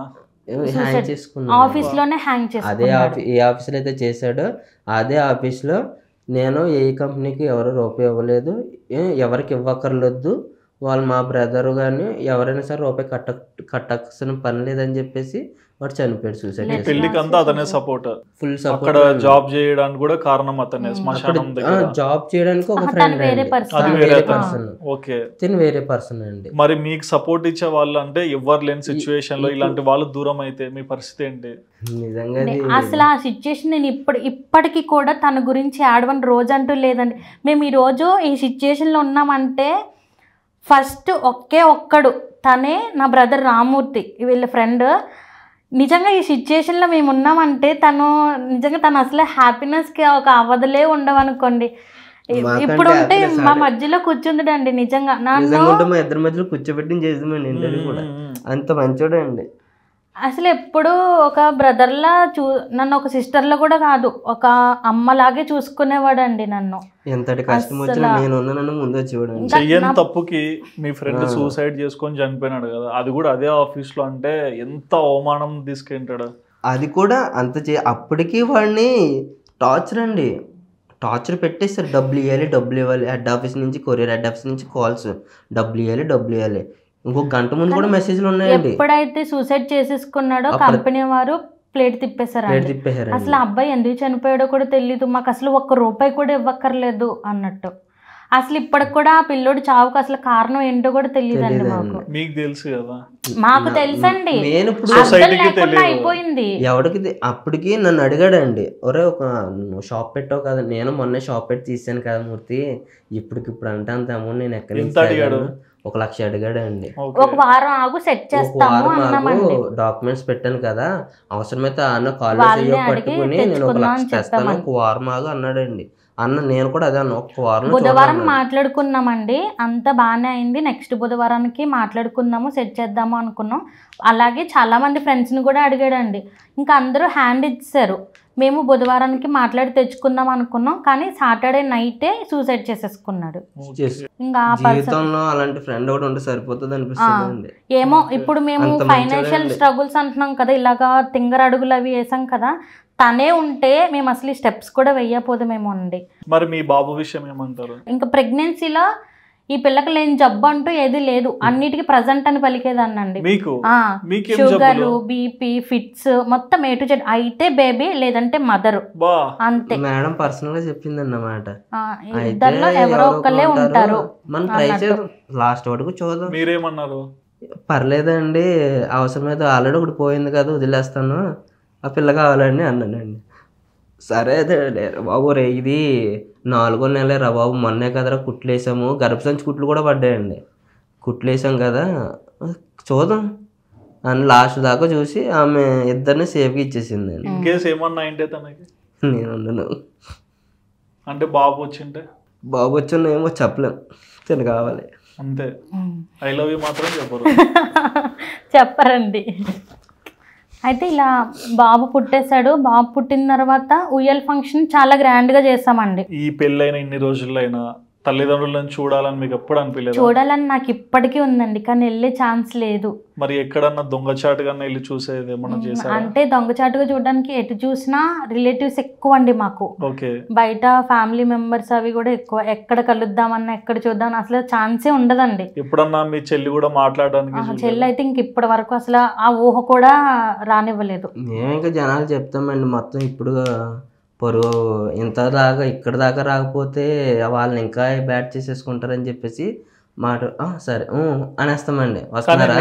హ్యాంగ్ చేసుకున్నాడు, ఆఫీస్ లోనే హ్యాంగ్ చేసుకున్నాడు. ఏ ఆఫీస్ లో అయితే చేశాడో అదే ఆఫీస్ లో నేను ఏ కంపెనీకి ఎవరు రూపాయి ఇవ్వలేదు, ఎవరికి ఇవ్వక్కర్లేదు, వాళ్ళు మా బ్రదర్ కానీ ఎవరైనా సరే రూపాయి కట్టాల్సిన పని లేదని చెప్పేసి వాడు చనిపోయాడు. సూసైడ్ పెళ్లికి అంతా అతనే సపోర్ట్, ఫుల్ సపోర్ట్. జాబ్ చేయడానికి కూడా కారణం అతనే. శ్మశానం దగ్గర జాబ్ చేయడానికి ఒక ఫ్రెండ్, వేరే పర్సన్ అండి. మరి మీకు సపోర్ట్ ఇచ్చే వాళ్ళు అంటే ఎవరు లేని సిచ్యువేషన్ లో ఇలాంటి వాళ్ళు దూరం అయితే మీ పరిస్థితి ఏంటి? నిజంగా అసలు ఆ సిచ్యుయేషన్ నేను ఇప్పటికీ కూడా తన గురించి ఆడవని రోజు అంటూ లేదండి. మేము ఈ రోజు ఈ సిచ్యుయేషన్ లో ఉన్నామంటే ఫస్ట్ ఒక్కడు తనే, నా బ్రదర్ రామూర్తి, వీళ్ళ ఫ్రెండ్. నిజంగా ఈ సిచ్యుయేషన్లో మేము ఉన్నామంటే తను అసలే హ్యాపీనెస్కి ఒక అవధలే ఉండవనుకోండి. ఇప్పుడు ఉంటే మా మధ్యలో కూర్చుందండి. నిజంగా మా ఇద్దరి మధ్యలో కూర్చోబెట్టి చేద్దామండి ఇంటర్వ్యూ కూడా. అంత మంచోడే అండి. అసలు ఎప్పుడు ఒక బ్రదర్లా నన్ను ఒక సిస్టర్లో కూడా కాదు, ఒక అమ్మలాగే చూసుకునేవాడు అండి నన్ను. ఎంతటి కష్టం వచ్చినా నేను నన్ను ముందు వచ్చేవాడు. చెయ్యని తప్పుకి మీ ఫ్రెండ్ సూసైడ్ చేసుకొని చనిపోయినాడు కదా, అది కూడా అదే ఆఫీస్ లో, అంటే ఎంత అవమానం తీసుకుంటాడు. అది కూడా అంత అప్పటికి వాడిని టార్చర్ అండి, టార్చర్ పెట్టేస్తారు. డబ్బులు ఇవ్వాలి, హెడ్ ఆఫీస్ నుంచి, కొరియర్ హెడ్ ఆఫీస్ నుంచి కాల్స్, డబ్బులు ఇవ్వాలి. ఇంకొక గంట ముందు కూడా మెసేజ్లు ఉన్నాయండి. ఎప్పుడైతే సూసైడ్ చేసేసుకున్నాడో కంపెనీ వారు ప్లేట్ తిప్పేశారు. అసలు అబ్బాయి ఎందుకు చనిపోయాడో కూడా తెలియదు మాకు, అసలు ₹1 కూడా ఇవ్వక్కర్లేదు అన్నట్టు. అసలు ఇప్పటికి కూడా ఆ పిల్లోడు చావుకు అసలు కారణం ఏంటో కూడా తెలియదండి మాకు. మీకు తెలుసు కదా? మాకు తెలుసండి, అయిపోయింది. ఎవరికి అప్పటికి నన్ను అడిగాడండి, ఒరే ఒక షాప్ పెట్టావు కదా, నేను మొన్నే షాప్ పెట్టి తీసాను కదా మూర్తి, ఇప్పటికిప్పుడు అంటే అంత అమౌంట్ నేను ఎక్కడి నుంచి అడిగాడు? 1 లక్ష అడిగాడండి. ఒక వారం ఆగు సెట్ చేస్తాము అన్నామండి. డాక్యుమెంట్స్ పెట్టాను కదా, అవసరమైతే అన్న కాలేజ్ పట్టుకుని నేను 1 లక్ష చేస్తాను, ఒక వారం ఆగు అన్నాడండి. నేను కూడా అదే అన్న, ఒక వారం. బుధవారం మాట్లాడుకున్నామండి, అంత బాగానే అయింది. నెక్స్ట్ బుధవారానికి మాట్లాడుకుందాము, సెట్ చేద్దాము అనుకున్నాం. అలాగే చాలా మంది ఫ్రెండ్స్ని కూడా అడిగాడండి. ఇంకా అందరూ హ్యాండ్ ఇచ్చారు. మేము బుధవారానికి మాట్లాడి తెచ్చుకుందాం అనుకున్నాం, కానీ సాటర్డే నైటే సూసైడ్ చేసేసుకున్నాడు. ఇంకా అలాంటి ఫ్రెండ్ ఒకటి ఉంటే సరిపోతుంది అనిపిస్తుంది. ఏమో ఇప్పుడు మేము ఫైనాన్షియల్ స్ట్రగుల్స్ అంటున్నాం కదా, ఇలాగా తింగర అడుగులు అవి వేసాం కదా, తనే ఉంటే మేము అసలు ఈ స్టెప్స్ కూడా వెయ్యపోదామేమో అండి. మరి మీ బాబు విషయం ఏమంటారు? ఇంకా ప్రెగ్నెన్సీలో ఈ పిల్లకి లేని జబ్బు అంటూ ఏది లేదు, అన్నిటికీ ప్రజెంట్ అని పలికేదాన్నండి. షుగర్లు, బీపీ, ఫిట్స్ మొత్తం A to Z. అయితే బేబీ, లేదంటే మదర్, అంతే. మేడం పర్సనల్ గా చెప్పింది అన్నమాట. ఇద్దరిలో ఎవరో ఒకళ్ళే ఉంటారు. మనం ట్రై చేద్దాం, లాస్ట్ వరకు చూద్దాం. మీరేమన్నారు? పర్లేదండి, అవసరమైతే ఆల్రెడీ ఒకటి పోయింది కదా, వదిలేస్తాను, ఆ పిల్ల కావాలండి అన్నానండి. సరే అదే బాబు రే, ఇది 4వ నెల రా బాబు, మొన్నే కదరా కుట్లు వేసాము, గర్భసంచి కుట్లు కూడా పడ్డాయండి, కుట్లు వేసాం కదా చూద్దాం అని లాస్ట్ దాకా చూసి ఆమె ఇద్దరిని సేఫ్గా ఇచ్చేసింది. నేను అంటే బాబు వచ్చిండే ఏమో చెప్పలేం, తిని కావాలి అంతే. ఐ లవ్ యూ మాత్రం చెప్పరు. చెప్పరండి. అయితే ఇలా బాబు పుట్టేశాడు. బాబు పుట్టిన తర్వాత ఉయ్యల్ ఫంక్షన్ చాలా గ్రాండ్గా చేస్తామండి. ఈ పెళ్ళైన ఇన్ని రోజులైనా తల్లిదండ్రులను చూడాలని మీకు ఎప్పుడు అనిపించలేదు? చూడాలని నాకు ఇప్పటికీ ఉందండి, కానీ వెళ్ళే ఛాన్స్ లేదు. మరి ఎక్కడన్నా దొంగచాటుగా వెళ్ళి చూసేది ఏమన్నా చేశారా? అంటే దొంగచాటుగా చూడడానికి ఎటు చూసినా రిలేటివ్స్ ఎక్కువ అండి మాకు. బయట ఫ్యామిలీ మెంబర్స్ అవి కూడా ఎక్కువ. ఎక్కడ కలుద్దామన్నా, ఎక్కడ చూద్దామని అసలు ఛాన్సే ఉండదండి. ఎప్పుడన్నా మీ చెల్లి కూడా మాట్లాడడానికి? చెల్లి అయితే ఇంక ఇప్పటి వరకు అసలు ఆ ఊహ కూడా రానివ్వలేదు. మేము ఇంకా జనాలు చెప్తామండి మొత్తం, ఇప్పుడు పొరుగు ఇంత దాకా ఇక్కడ దాకా రాకపోతే వాళ్ళని ఇంకా బ్యాట్ చేసేసుకుంటారని చెప్పేసి సరే అనేస్తామండి. వస్తున్నారా?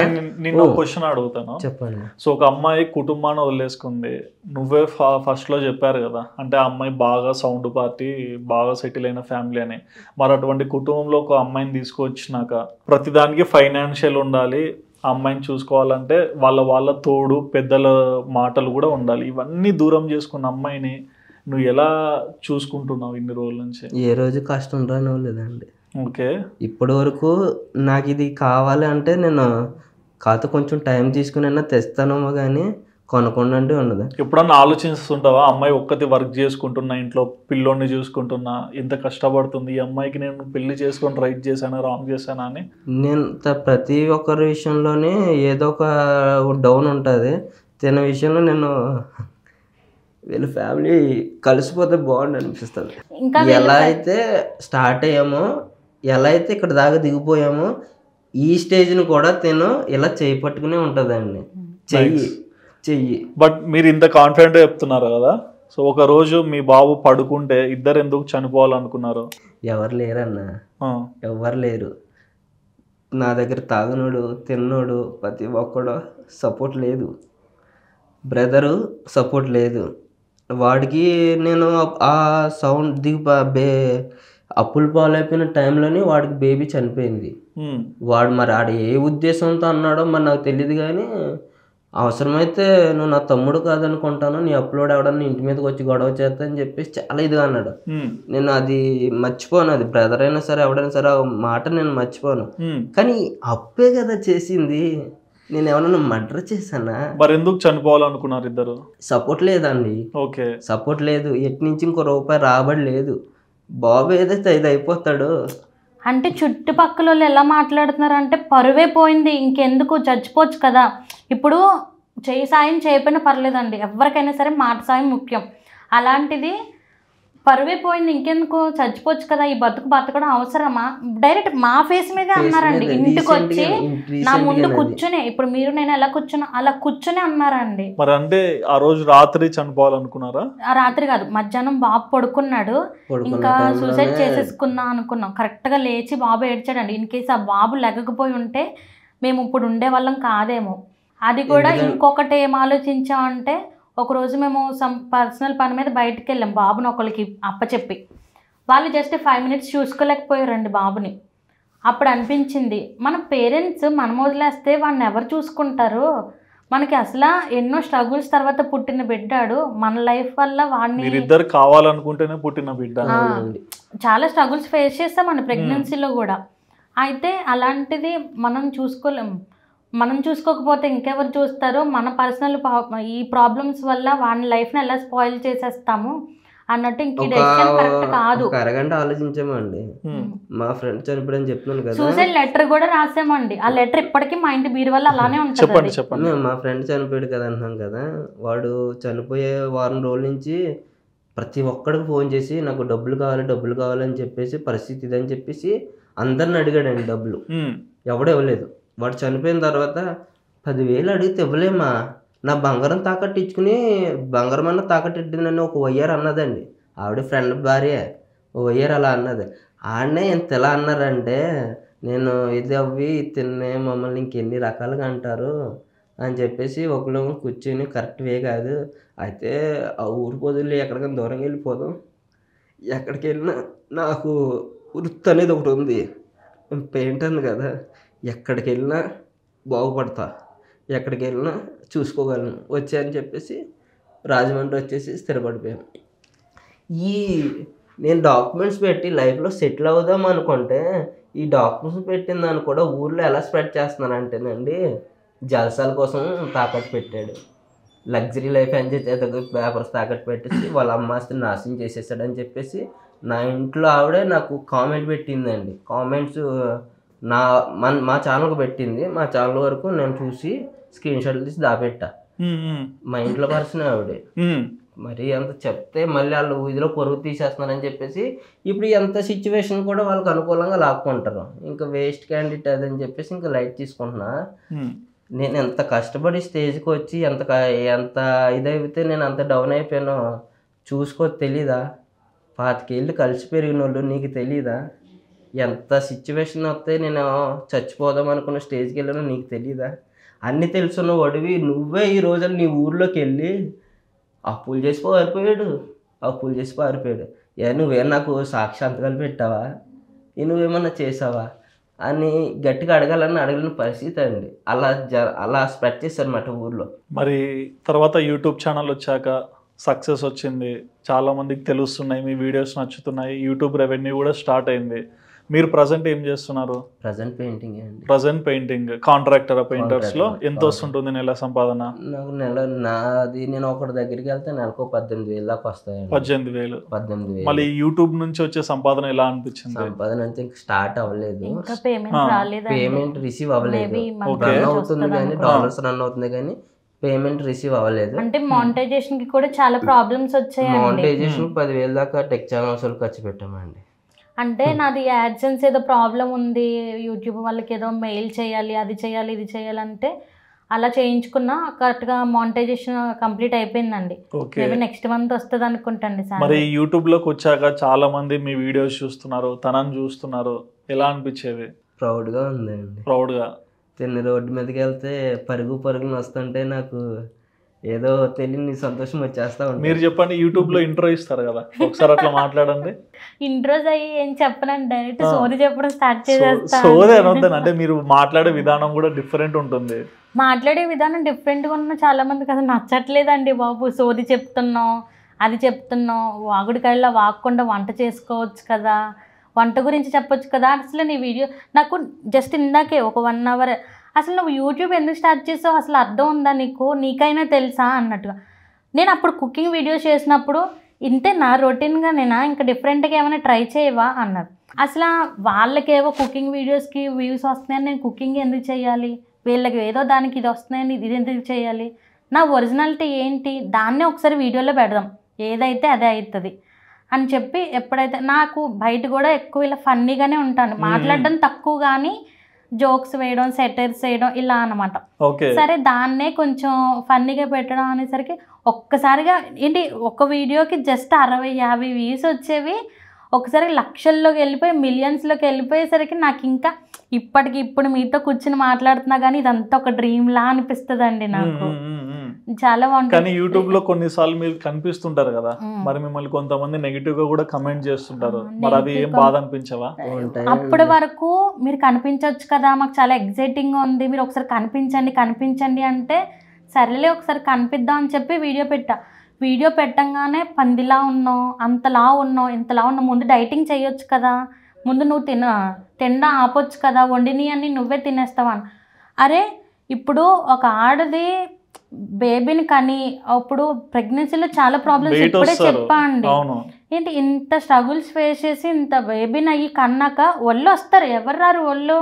నేను క్వశ్చన్ అడుగుతాను, చెప్పండి. సో ఒక అమ్మాయి కుటుంబాన్ని వదిలేసుకుంది, నువ్వే ఫస్ట్ లో చెప్పారు కదా, అంటే ఆ అమ్మాయి బాగా సౌండ్ పార్టీ, బాగా సెటిల్ అయిన ఫ్యామిలీ అని. మరి అటువంటి కుటుంబంలో ఒక అమ్మాయిని తీసుకొచ్చినాక ప్రతిదానికి ఫైనాన్షియల్ ఉండాలి, ఆ అమ్మాయిని చూసుకోవాలంటే వాళ్ళ తోడు పెద్దల మాటలు కూడా ఉండాలి. ఇవన్నీ దూరం చేసుకున్న అమ్మాయిని నువ్వు ఎలా చూసుకుంటున్నావు ఇన్ని రోజుల నుంచి? ఏ రోజు కష్టం రానివ్వలేదండి. ఓకే. ఇప్పటి వరకు నాకు ఇది కావాలి అంటే నేను కాదు కొంచెం టైం తీసుకుని తెస్తానేమో కానీ కొనకుండా అంటే ఉండదు. ఎప్పుడన్నా ఆలోచిస్తుంటావా, అమ్మాయి ఒక్కటి వర్క్ చేసుకుంటున్నా, ఇంట్లో పిల్లోని చూసుకుంటున్నా, ఎంత కష్టపడుతుంది, ఈ అమ్మాయికి నేను పెళ్లి చేసుకొని రైట్ చేశానా రాంగ్ చేశానా అని? నేను ప్రతి ఒక్కరి విషయంలోనే ఏదో ఒక డౌన్ ఉంటుంది. తిన విషయంలో నేను వీళ్ళ ఫ్యామిలీ కలిసిపోతే బాగుండు అనిపిస్తుంది. ఎలా అయితే స్టార్ట్ అయ్యామో, ఎలా అయితే ఇక్కడ దాకా దిగిపోయామో, ఈ స్టేజ్ని కూడా తిను ఇలా చేయి పట్టుకునే ఉంటుందండి. చెయ్యి. బట్ మీరు ఇంత కాన్ఫిడెంట్ చెప్తున్నారు కదా, సో ఒక రోజు మీ బాబు పడుకుంటే ఇద్దరు ఎందుకు చనిపోవాలనుకున్నారు? ఎవరు లేరన్నా, ఎవరు లేరు. నా దగ్గర తాగునోడు తిన్నోడు ప్రతి ఒక్కడు సపోర్ట్ లేదు, బ్రదరు సపోర్ట్ లేదు. వాడికి నేను ఆ సౌండ్ అప్పులు పాలైపోయిన టైంలోనే వాడికి బేబీ చనిపోయింది. వాడు మరి ఆడ ఏ ఉద్దేశంతో అన్నాడో మరి నాకు తెలియదు, కానీ అవసరమైతే నువ్వు నా తమ్ముడు కాదనుకుంటాను, నీ అప్లోడ్ ఎవడన్నా ఇంటి మీదకి వచ్చి గొడవ చేస్తా అని చెప్పేసి చాలా ఇదిగా అన్నాడు. నేను అది మర్చిపోను, అది బ్రదర్ అయినా సరే ఎవడైనా సరే ఆ మాట నేను మర్చిపోను. కానీ అప్పే కదా చేసింది, నేను ఏమన్నా మర్డర్ చేశానా? మరి ఎందుకు చనిపోవాలనుకున్నారు ఇద్దరు? సపోర్ట్ లేదండి. ఓకే, సపోర్ట్ లేదు, ఎటు నుంచి ఇంకో రూపాయి రాబడి లేదు. బాబు ఏదైతే ఇది అయిపోతాడు అంటే చుట్టుపక్కల వాళ్ళు ఎలా మాట్లాడుతున్నారు అంటే పరువే పోయింది, ఇంకెందుకు చచ్చిపోవచ్చు కదా. ఇప్పుడు సాయం చేయకపోయినా పర్లేదండి, ఎవరికైనా సరే మాట సాయం ముఖ్యం. అలాంటిది పరువే పోయింది, ఇంకెందుకు చచ్చిపోవచ్చు కదా, ఈ బతకడం అవసరమా? డైరెక్ట్ మా ఫేస్ మీదే అన్నారండి. ఇంటికి వచ్చి నా ముందు కూర్చునే, ఇప్పుడు మీరు నేను ఎలా కూర్చున్నా అలా కూర్చునే అన్నారండి. మరి అంటే ఆ రోజు రాత్రి చనిపోవాలనుకున్నారా? ఆ రాత్రి కాదు, మధ్యాహ్నం బాబు పడుకున్నాడు, ఇంకా సూసైడ్ చేసేసుకున్నా అనుకున్నాం. కరెక్ట్గా లేచి బాబు ఏడ్చాడండి. ఇన్ కేసు ఆ బాబు లెగకపోయి ఉంటే మేము ఇప్పుడు ఉండే వాళ్ళం కాదేమో. అది కూడా ఇంకొకటి ఏం ఆలోచించామంటే, ఒకరోజు మేము పర్సనల్ పని మీద బయటకు వెళ్ళాం, బాబుని ఒకరికి అప్పచెప్పి. వాళ్ళు జస్ట్ 5 minutes చూసుకోలేకపోయారండి బాబుని. అప్పుడు అనిపించింది, మన పేరెంట్స్ మనం వదిలేస్తే వాడిని ఎవరు చూసుకుంటారు? మనకి అసలు ఎన్నో స్ట్రగుల్స్ తర్వాత పుట్టిన బిడ్డాడు, మన లైఫ్ వల్ల వాడిని ఇద్దరు కావాలనుకుంటేనే పుట్టిన బిడ్డ. చాలా స్ట్రగుల్స్ ఫేస్ చేస్తామండి ప్రెగ్నెన్సీలో కూడా. అయితే అలాంటిది మనం చూసుకోకపోతే ఇంకెవరు చూస్తారు? మన పర్సనల్ ఈ ప్రాబ్లమ్స్ వల్ల వాడి లైఫ్ని ఎలా స్పాయిల్ చేసేస్తాము అన్నట్టు ఇంక డెసిషన్ కరెక్ట్ కాదు. అరగంట ఆలోచించామండి. మా ఫ్రెండ్ చనిపోయాడని చెప్తున్నాను కదా, సూసైడ్ లెటర్ కూడా రాసామండి. ఆ లెటర్ ఇప్పటికీ మా ఇంటి బీరు వల్ల అలానే ఉంటుంది. మా ఫ్రెండ్ చనిపోయాడు కదా అంటున్నాం కదా, వాడు చనిపోయే వారం రోజుల నుంచి ప్రతి ఒక్కడికి ఫోన్ చేసి నాకు డబ్బులు కావాలని చెప్పేసి, పరిస్థితి ఇదని చెప్పేసి అందరిని అడిగాడండి డబ్బులు. ఎవడు ఇవ్వలేదు. వాడు చనిపోయిన తర్వాత 10,000 అడిగితే ఇవ్వలేమా, నా బంగారం తాకట్టు ఇచ్చుకుని బంగారం అన్న తాకట్టు ఇట్టిందని ఒక వయ్యారు అన్నదండి. ఆవిడ ఫ్రెండ్ భార్య ఓ వయ్యారు అలా అన్నది. ఆడనే ఎంత ఎలా అన్నారంటే, నేను ఇది అవి తిన్నే మమ్మల్ని ఇంకెన్ని రకాలుగా అంటారు అని చెప్పేసి ఒకళ్ళు కూర్చొని కరెక్ట్ వే కాదు, అయితే ఆ ఊరు పొదులు ఎక్కడికైనా దూరంగా వెళ్ళిపోదాం, ఎక్కడికి వెళ్ళినా నాకు వృత్తి అనేది ఒకటి ఉంది, పెయింటర్ కదా, ఎక్కడికి వెళ్ళినా బాగుపడతా, ఎక్కడికి వెళ్ళినా చూసుకోగలను వచ్చాయని చెప్పేసి రాజమండ్రి వచ్చేసి స్థిరపడిపోయాను. నేను డాక్యుమెంట్స్ పెట్టి లైఫ్లో సెటిల్ అవుదాం అనుకుంటే, ఈ డాక్యుమెంట్స్ పెట్టిన దాన్ని కూడా ఊర్లో ఎలా స్ప్రెడ్ చేస్తున్నానంటేనండి, జలసాల కోసం తాకట్టు పెట్టాడు, లగ్జరీ లైఫ్ ఎంజాయ్ చేత పేపర్స్ తాకట్టు పెట్టేసి వాళ్ళ అమ్మాస్తిని నాశనం చేసేసాడని చెప్పేసి నా ఇంట్లో ఆవిడే నాకు కామెంట్ పెట్టిందండి. కామెంట్స్ మా ఛానల్కి పెట్టింది. మా ఛానల్ వరకు నేను చూసి స్క్రీన్ షాట్లు తీసి దాపెట్టా. మా ఇంట్లో పర్సన్ ఆవిడే. మరి అంత చెప్తే మళ్ళీ వాళ్ళు ఇదిలో పొరుగు తీసేస్తున్నారని చెప్పేసి ఇప్పుడు ఎంత సిచ్యువేషన్ కూడా వాళ్ళకి అనుకూలంగా లాక్కుంటారు. ఇంకా వేస్ట్ క్యాండిడేట్ అదని చెప్పేసి ఇంకా లైట్ తీసుకుంటున్నా. నేను ఎంత కష్టపడి స్టేజ్కి వచ్చి ఎంత ఇదైతే నేను అంత డౌన్ అయిపోయానో చూసుకో తెలీదా? 25 ఏళ్ళు కలిసి పెరిగిన వాళ్ళు నీకు తెలీదా? ఎంత సిచ్యువేషన్ వస్తే నేను చచ్చిపోదాం అనుకున్న స్టేజ్కి వెళ్ళానో నీకు తెలియదా? అన్నీ తెలుసున్న వాడివి నువ్వే ఈ రోజు నీ ఊర్లోకి వెళ్ళి అప్పులు చేసి పారిపోయాడు. నువ్వే నాకు సాక్షి సంతకాలు పెట్టావా, నువ్వేమన్నా చేసావా అని గట్టిగా అడగలేని పరిస్థితి అండి. అలా స్ప్రెడ్ చేశారన్నమాట ఊర్లో. మరి తర్వాత యూట్యూబ్ ఛానల్ వచ్చాక సక్సెస్ వచ్చింది, చాలా మందికి తెలుస్తున్నాయి, మీ వీడియోస్ నచ్చుతున్నాయి, యూట్యూబ్ రెవెన్యూ కూడా స్టార్ట్ అయింది. మీరు ప్రజెంట్ ఏం చేస్తున్నారు? ప్రజెంట్ పెయింటింగ్ అండి. ప్రజెంట్ పెయింటింగ్ కాంట్రాక్టర్ పెయింటర్స్ లో ఎంత వస్తుంటుంది నెల సంపాదన? నాకు నేను ఒకటి దగ్గరికి వెళ్తే నెలకు 18,000 దాకా వస్తాయండి. 18,000. మళ్ళీ యూట్యూబ్ నుంచి వచ్చే సంపాదన ఎలా అనిపించింది? సంపాదన అంటే ఇంకా స్టార్ట్ అవ్వలేదు, పేమెంట్ రిసీవ్ అవ్వలేదు. రన్ అవుతుంది కానీ డాలర్స్ రన్ అవుతుంది కానీ పేమెంట్ రిసీవ్ అవ్వలేదు. అంటే మానిటైజేషన్ కి కూడా చాలా ప్రాబ్లమ్స్ వచ్చాయి. మానిటైజేషన్ 10,000 దాకా టెక్ ఛానల్స్ ఖర్చు పెట్టామండి. అంటే నాది యాడ్సెన్స్ ఏదో ప్రాబ్లం ఉంది, యూట్యూబ్ వాళ్ళకి ఏదో మెయిల్ చేయాలి, అది చేయాలి, ఇది చేయాలంటే అలా చేయించుకున్నా కరెక్ట్గా మానిటైజేషన్ కంప్లీట్ అయిపోయిందండి. మేబీ నెక్స్ట్ మంత్ వస్తుంది అనుకుంటండి. మరి యూట్యూబ్ లోకి వచ్చాక చాలా మంది మీ వీడియోస్ చూస్తున్నారు, తనని చూస్తున్నారు, ఎలా అనిపించేది? ప్రౌడ్గా ఉందండి. ప్రౌడ్గా రోడ్డు మీదకి వెళ్తే పరుగున వస్తుంటే నాకు ఏదో తెలియని సంతోషం వచ్చేస్తా ఉంటుంది. మీరు చెప్పండి, యూట్యూబ్ లో ఇంట్రో ఇస్తారు కదా, ఒకసారి అట్లా మాట్లాడండి. ఇంట్రోస్ అయ్యి ఏం చెప్పనండి, డైరెక్ట్ సోది చెప్పడం స్టార్ట్ చేసేస్తా. సోది అనొద్దని, అంటే మీరు మాట్లాడే విధానం కూడా డిఫరెంట్ ఉంటుంది. మాట్లాడే విధానం డిఫరెంట్గా ఉన్న చాలా మందికి అసలు నచ్చట్లేదండి బాబు. సోది చెప్తున్నాం, అది చెప్తున్నాం, వాగుడికాయలా వాగకుండా వంట చేసుకోవచ్చు కదా, వంట గురించి చెప్పొచ్చు కదా. అసలు నీ వీడియో నాకు జస్ట్ ఇందాకే ఒక 1 hour అసలు నువ్వు యూట్యూబ్ ఎందుకు స్టార్ట్ చేసావు, అసలు అర్థం ఉందా నీకు, నీకైనా తెలుసా అన్నట్టుగా. నేను అప్పుడు కుకింగ్ వీడియోస్ చేసినప్పుడు ఇంతేనా రొటీన్గా నేనా, ఇంకా డిఫరెంట్గా ఏమైనా ట్రై చేయవా అన్నారు. అసలు వాళ్ళకేవో కుకింగ్ వీడియోస్కి వ్యూస్ వస్తున్నాయని నేను కుకింగ్ ఎందుకు చేయాలి, వీళ్ళకి ఏదో దానికి ఇది వస్తున్నాయని ఇది ఎందుకు చేయాలి, నా ఒరిజినాలిటీ ఏంటి, దాన్నే ఒకసారి వీడియోలో పెడదాం, ఏదైతే అదే అవుతుంది అని చెప్పి. ఎప్పుడైతే నాకు బయట కూడా ఎక్కువ ఇలా ఫన్నీగానే ఉంటాను, మాట్లాడడం తక్కువ కానీ జోక్స్ వేయడం, సెటైర్స్ వేయడం ఇలా అనమాట. సరే దాన్నే కొంచెం ఫన్నీగా పెట్టడం అనేసరికి ఒక్కసారిగా ఏంటి ఒక వీడియోకి జస్ట్ 60-50 వ్యూస్ వచ్చేవి, ఒకసారి లక్షల్లోకి వెళ్ళిపోయి మిలియన్స్లోకి వెళ్ళిపోయేసరికి నాకు ఇంకా ఇప్పుడు మీతో కూర్చుని మాట్లాడుతున్నా కానీ ఇదంతా ఒక డ్రీమ్ లా అనిపిస్తుందండి నాకు. చాలా బాగుంటుంది. కానీ యూట్యూబ్ లో కొన్నిసార్లు మీరు కనిపిస్తుంటారు కదా, మరి మిమ్మల్ని కొంతమంది నెగిటివ్ గా కూడా కమెంట్ చేస్తుంటారు, మరి అది ఏం బాధ అనిపించవా? అప్పటి వరకు మీరు కనిపించవచ్చు కదా, మాకు చాలా ఎగ్జైటింగ్ ఉంది, మీరు ఒకసారి కనిపించండి అంటే సరేలే ఒకసారి కనిపిద్దాం అని చెప్పి వీడియో పెట్టంగానే పందిలా ఉన్నావు, అంతలా ఉన్నావు, ఇంతలా ఉన్నావు, ముందు డైటింగ్ చేయొచ్చు కదా, ముందు నువ్వు తినడం ఆపొచ్చు కదా, వండిని అని నువ్వే తినేస్తావా. అరే ఇప్పుడు ఒక ఆడది బేబీని కానీ అప్పుడు ప్రెగ్నెన్సీలో చాలా ప్రాబ్లమ్స్ ఇప్పుడే చెప్పా అండి. ఏంటి ఇంత స్ట్రగుల్స్ ఫేస్ చేసి ఇంత బేబీని అయ్యి కన్నాక ఒళ్ళు వస్తారు, ఎవరు రారు ఒళ్ళు,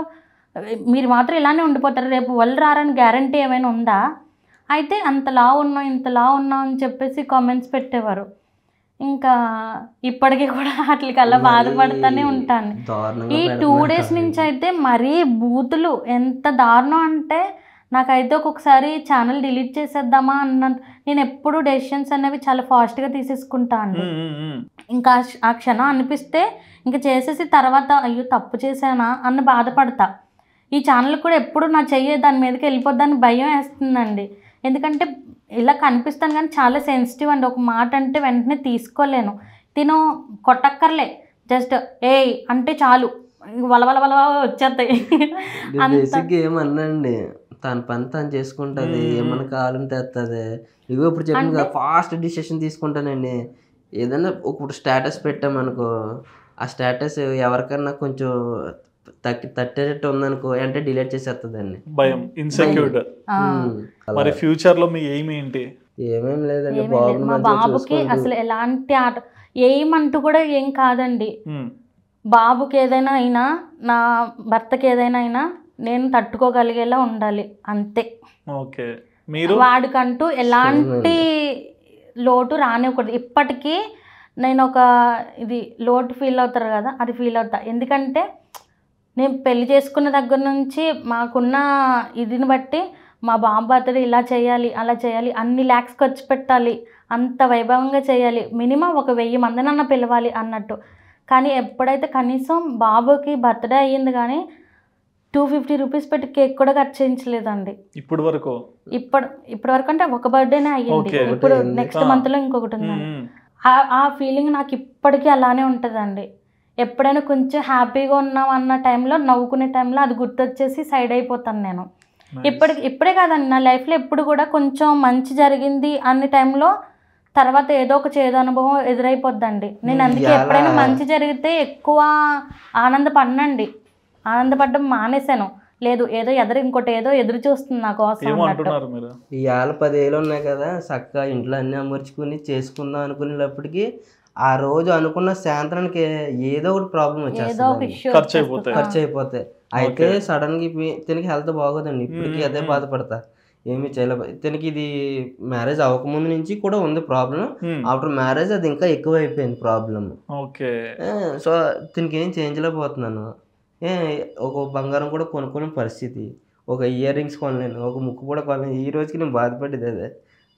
మీరు మాత్రం ఇలానే ఉండిపోతారు, రేపు ఒళ్ళు రారని గ్యారంటీ ఏమైనా ఉందా? అయితే అంతలా ఉన్నావు ఇంతలా ఉన్నావు అని చెప్పేసి కామెంట్స్ పెట్టేవారు. ఇంకా ఇప్పటికీ కూడా వాటికి అలా బాధపడుతూనే ఉంటాను. ఈ 2 days నుంచి అయితే మరీ బూతులు ఎంత దారుణం అంటే నాకైతే ఒక్కొక్కసారి ఛానల్ డిలీట్ చేసేద్దామా అన్నంత. నేను ఎప్పుడు డెసిషన్స్ అనేవి చాలా ఫాస్ట్గా తీసేసుకుంటాను. ఇంకా ఆ క్షణం అనిపిస్తే ఇంకా చేసేసి తర్వాత అయ్యో తప్పు చేశానా అన్న బాధపడతా. ఈ ఛానల్ కూడా ఎప్పుడు నా చెయ్యి దాని మీదకి వెళ్ళిపోద్దని భయం వేస్తుందండి. ఎందుకంటే ఇలా కనిపిస్తాను కానీ చాలా సెన్సిటివ్ అండి, ఒక మాట అంటే వెంటనే తీసుకోలేను. తిను కొట్టక్కర్లే, జస్ట్ ఏయ్ అంటే చాలు వలవల వచ్చేస్తాయి. ఏమన్నాండి తన పని తను చేసుకుంటుంది, ఏమన్నా కావాలని తెస్తుంది. ఇగో ఇప్పుడు చెప్పిన ఫాస్ట్ డిసిషన్ తీసుకుంటానండి. ఏదైనా ఇప్పుడు స్టేటస్ పెట్టామనుకో, ఆ స్టేటస్ ఎవరికన్నా కొంచెం తట్టేటట్టు ఉందనుకో అంటే డిలీట్ చేసేస్తుందండి. భయం, ఇన్సెక్యూర్. మరి ఫ్యూచర్ లో మీ ఎయిమ్ ఏంటి? ఏమేం లేదండి, మా బాబుకి అసలు ఎలాంటి ఆట ఏమంటూ కూడా ఏం కాదండి. బాబుకి ఏదైనా అయినా, నా భర్తకి ఏదైనా అయినా నేను తట్టుకోగలిగేలా ఉండాలి అంతే. ఓకే, మీరు వాడికంటూ ఎలాంటి లోటు రానివ్వకూడదు. ఇప్పటికీ నేను ఒక ఇది లోటు ఫీల్ అవుతారు కదా, అది ఫీల్ అవుతా. ఎందుకంటే నేను పెళ్లి చేసుకున్న దగ్గర నుంచి మాకున్న ఇదిని బట్టి మా బాబు బర్త్డే ఇలా చేయాలి, అలా చేయాలి, అన్ని lakhs ఖర్చు పెట్టాలి, అంత వైభవంగా చేయాలి, మినిమం ఒక 1000 మందినన్నా పిలవాలి అన్నట్టు. కానీ ఎప్పుడైతే కనీసం బాబుకి బర్త్డే అయ్యింది కానీ 250 రూపీస్ పెట్టి కేక్ కూడా కట్ చేయించలేదండి ఇప్పటి వరకు. ఇప్పటి వరకు అంటే ఒక బర్త్డేనే అయ్యింది, ఇప్పుడు నెక్స్ట్ మంత్లో ఇంకొకటి ఉందండి. ఆ ఫీలింగ్ నాకు ఇప్పటికీ అలానే ఉంటుందండి. ఎప్పుడైనా కొంచెం హ్యాపీగా ఉన్నాం అన్న టైంలో, నవ్వుకునే టైంలో అది గుర్తొచ్చేసి సైడ్ అయిపోతాను నేను. ఇప్పుడే కాదండి, నా లైఫ్లో ఎప్పుడు కూడా కొంచెం మంచి జరిగింది అన్ని టైంలో తర్వాత ఏదో ఒక చేదు అనుభవం ఎదురైపోద్దండి. నేను అందుకే ఎప్పుడైనా మంచి జరిగితే ఎక్కువ ఆనందపడనండి, ఆనందపడడం మానేశాను. లేదు ఏదో ఇంకోటి ఏదో ఎదురు చూస్తుంది నా కోసం. ఇవాళ 10 ఏళ్ళు ఉన్నాయి కదా, చక్కగా ఇంట్లో అన్ని అమర్చుకుని చేసుకుందాం అనుకునేటప్పటికి ఆ రోజు అనుకున్న సాయంత్రానికి ఏదో ఒకటి ప్రాబ్లం వచ్చేస్తుంది, ఖర్చు అయిపోతాయి. అయితే సడన్ గా తినకి హెల్త్ బాగోదండి, ఇప్పటికీ అదే బాధపడతా. ఏమి చేయలేదు తినకి. ఇది మ్యారేజ్ అవ్వకముందు నుంచి కూడా ఉంది ప్రాబ్లం, ఆఫ్టర్ మ్యారేజ్ అది ఇంకా ఎక్కువ అయిపోయింది ప్రాబ్లం. సో దీనికి ఏం చేంజ్ లేకపోతున్నాను. ఒక బంగారం కూడా కొనుక్కునే పరిస్థితి, ఒక ఇయర్ రింగ్స్ కొనలేను, ఒక ముక్కు కూడా కొనలేను. ఈ రోజుకి నేను బాధపడేది అదే.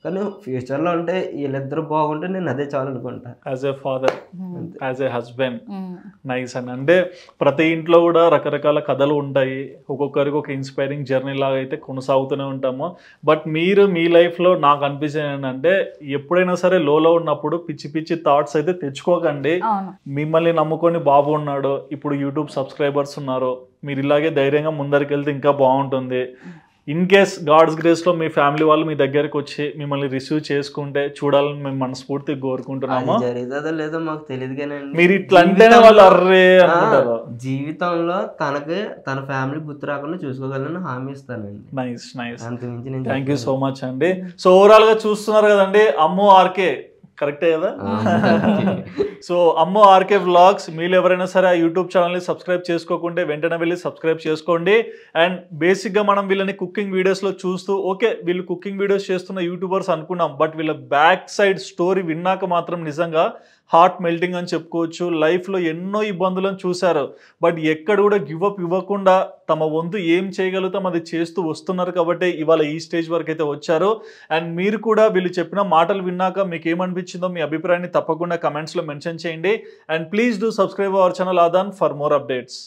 కానీ ఫ్యూచర్లో అంటే వీళ్ళిద్దరు బాగుంటే నేను అదే చాలు అనుకుంటా. As a father, as a husband. Nice అండి. అంటే ప్రతి ఇంట్లో కూడా రకరకాల కథలు ఉంటాయి, ఒక్కొక్కరికి ఒక ఇన్స్పైరింగ్ జర్నీ లాగా అయితే కొనసాగుతూనే ఉంటాము. బట్ మీరు మీ లైఫ్లో నాకు అనిపించేది ఏంటంటే, ఎప్పుడైనా సరే లోలో ఉన్నప్పుడు పిచ్చి పిచ్చి థాట్స్ అయితే తెచ్చుకోకండి. మిమ్మల్ని నమ్ముకొని బాబు ఉన్నాడు, ఇప్పుడు యూట్యూబ్ సబ్స్క్రైబర్స్ ఉన్నారు, మీరు ఇలాగే ధైర్యంగా ముందరికి వెళ్తే ఇంకా బాగుంటుంది. ఇన్ కేస్ గాడ్స్ గ్రేస్లో మీ ఫ్యామిలీ వాళ్ళు మీ దగ్గరికి వచ్చి మిమ్మల్ని రిసీవ్ చేసుకుంటే చూడాలని మేము మనస్ఫూర్తిగా కోరుకుంటున్నాము. జరుగుతుందో లేదో మాకు తెలియదు కానీ మీరు ఇట్లా అంటేనే వాళ్ళు అర్రే అనుకుంటారు. జీవితంలో తన ఫ్యామిలీ గుర్తు రాకుండా చూసుకోగలను హామీ ఇస్తానండి. Nice nice, thank you so much అండి. సో ఓవరాల్ గా చూస్తున్నారు కదండి, అమ్మో ఆర్కే కరెక్టే కదా. సో అమ్మో ఆర్కే వ్లాగ్స్, మీరు ఎవరైనా సరే ఆ యూట్యూబ్ ఛానల్ని సబ్స్క్రైబ్ చేసుకోకుంటే వెంటనే వెళ్ళి సబ్స్క్రైబ్ చేసుకోండి. అండ్ బేసిక్గా మనం వీళ్ళని కుకింగ్ వీడియోస్లో చూస్తూ ఓకే వీళ్ళు కుకింగ్ వీడియోస్ చేస్తున్న యూట్యూబర్స్ అనుకున్నాం, బట్ వీళ్ళ బ్యాక్ సైడ్ స్టోరీ విన్నాక మాత్రం నిజంగా హార్ట్ మెల్టింగ్ అని చెప్పుకోవచ్చు. లైఫ్లో ఎన్నో ఇబ్బందులను చూశారు, బట్ ఎక్కడ కూడా గివప్ ఇవ్వకుండా తమ వంతు ఏం చేయగలుగుతాం అది చేస్తూ వస్తున్నారు కాబట్టి ఇవాళ ఈ స్టేజ్ వరకు అయితే వచ్చారు. అండ్ మీరు కూడా వీళ్ళు చెప్పిన మాటలు విన్నాక మీకు ఏమనిపించిందో మీ అభిప్రాయాన్ని తప్పకుండా కమెంట్స్లో మెన్షన్ చేయండి. And please do subscribe our channel Aadhan for more updates.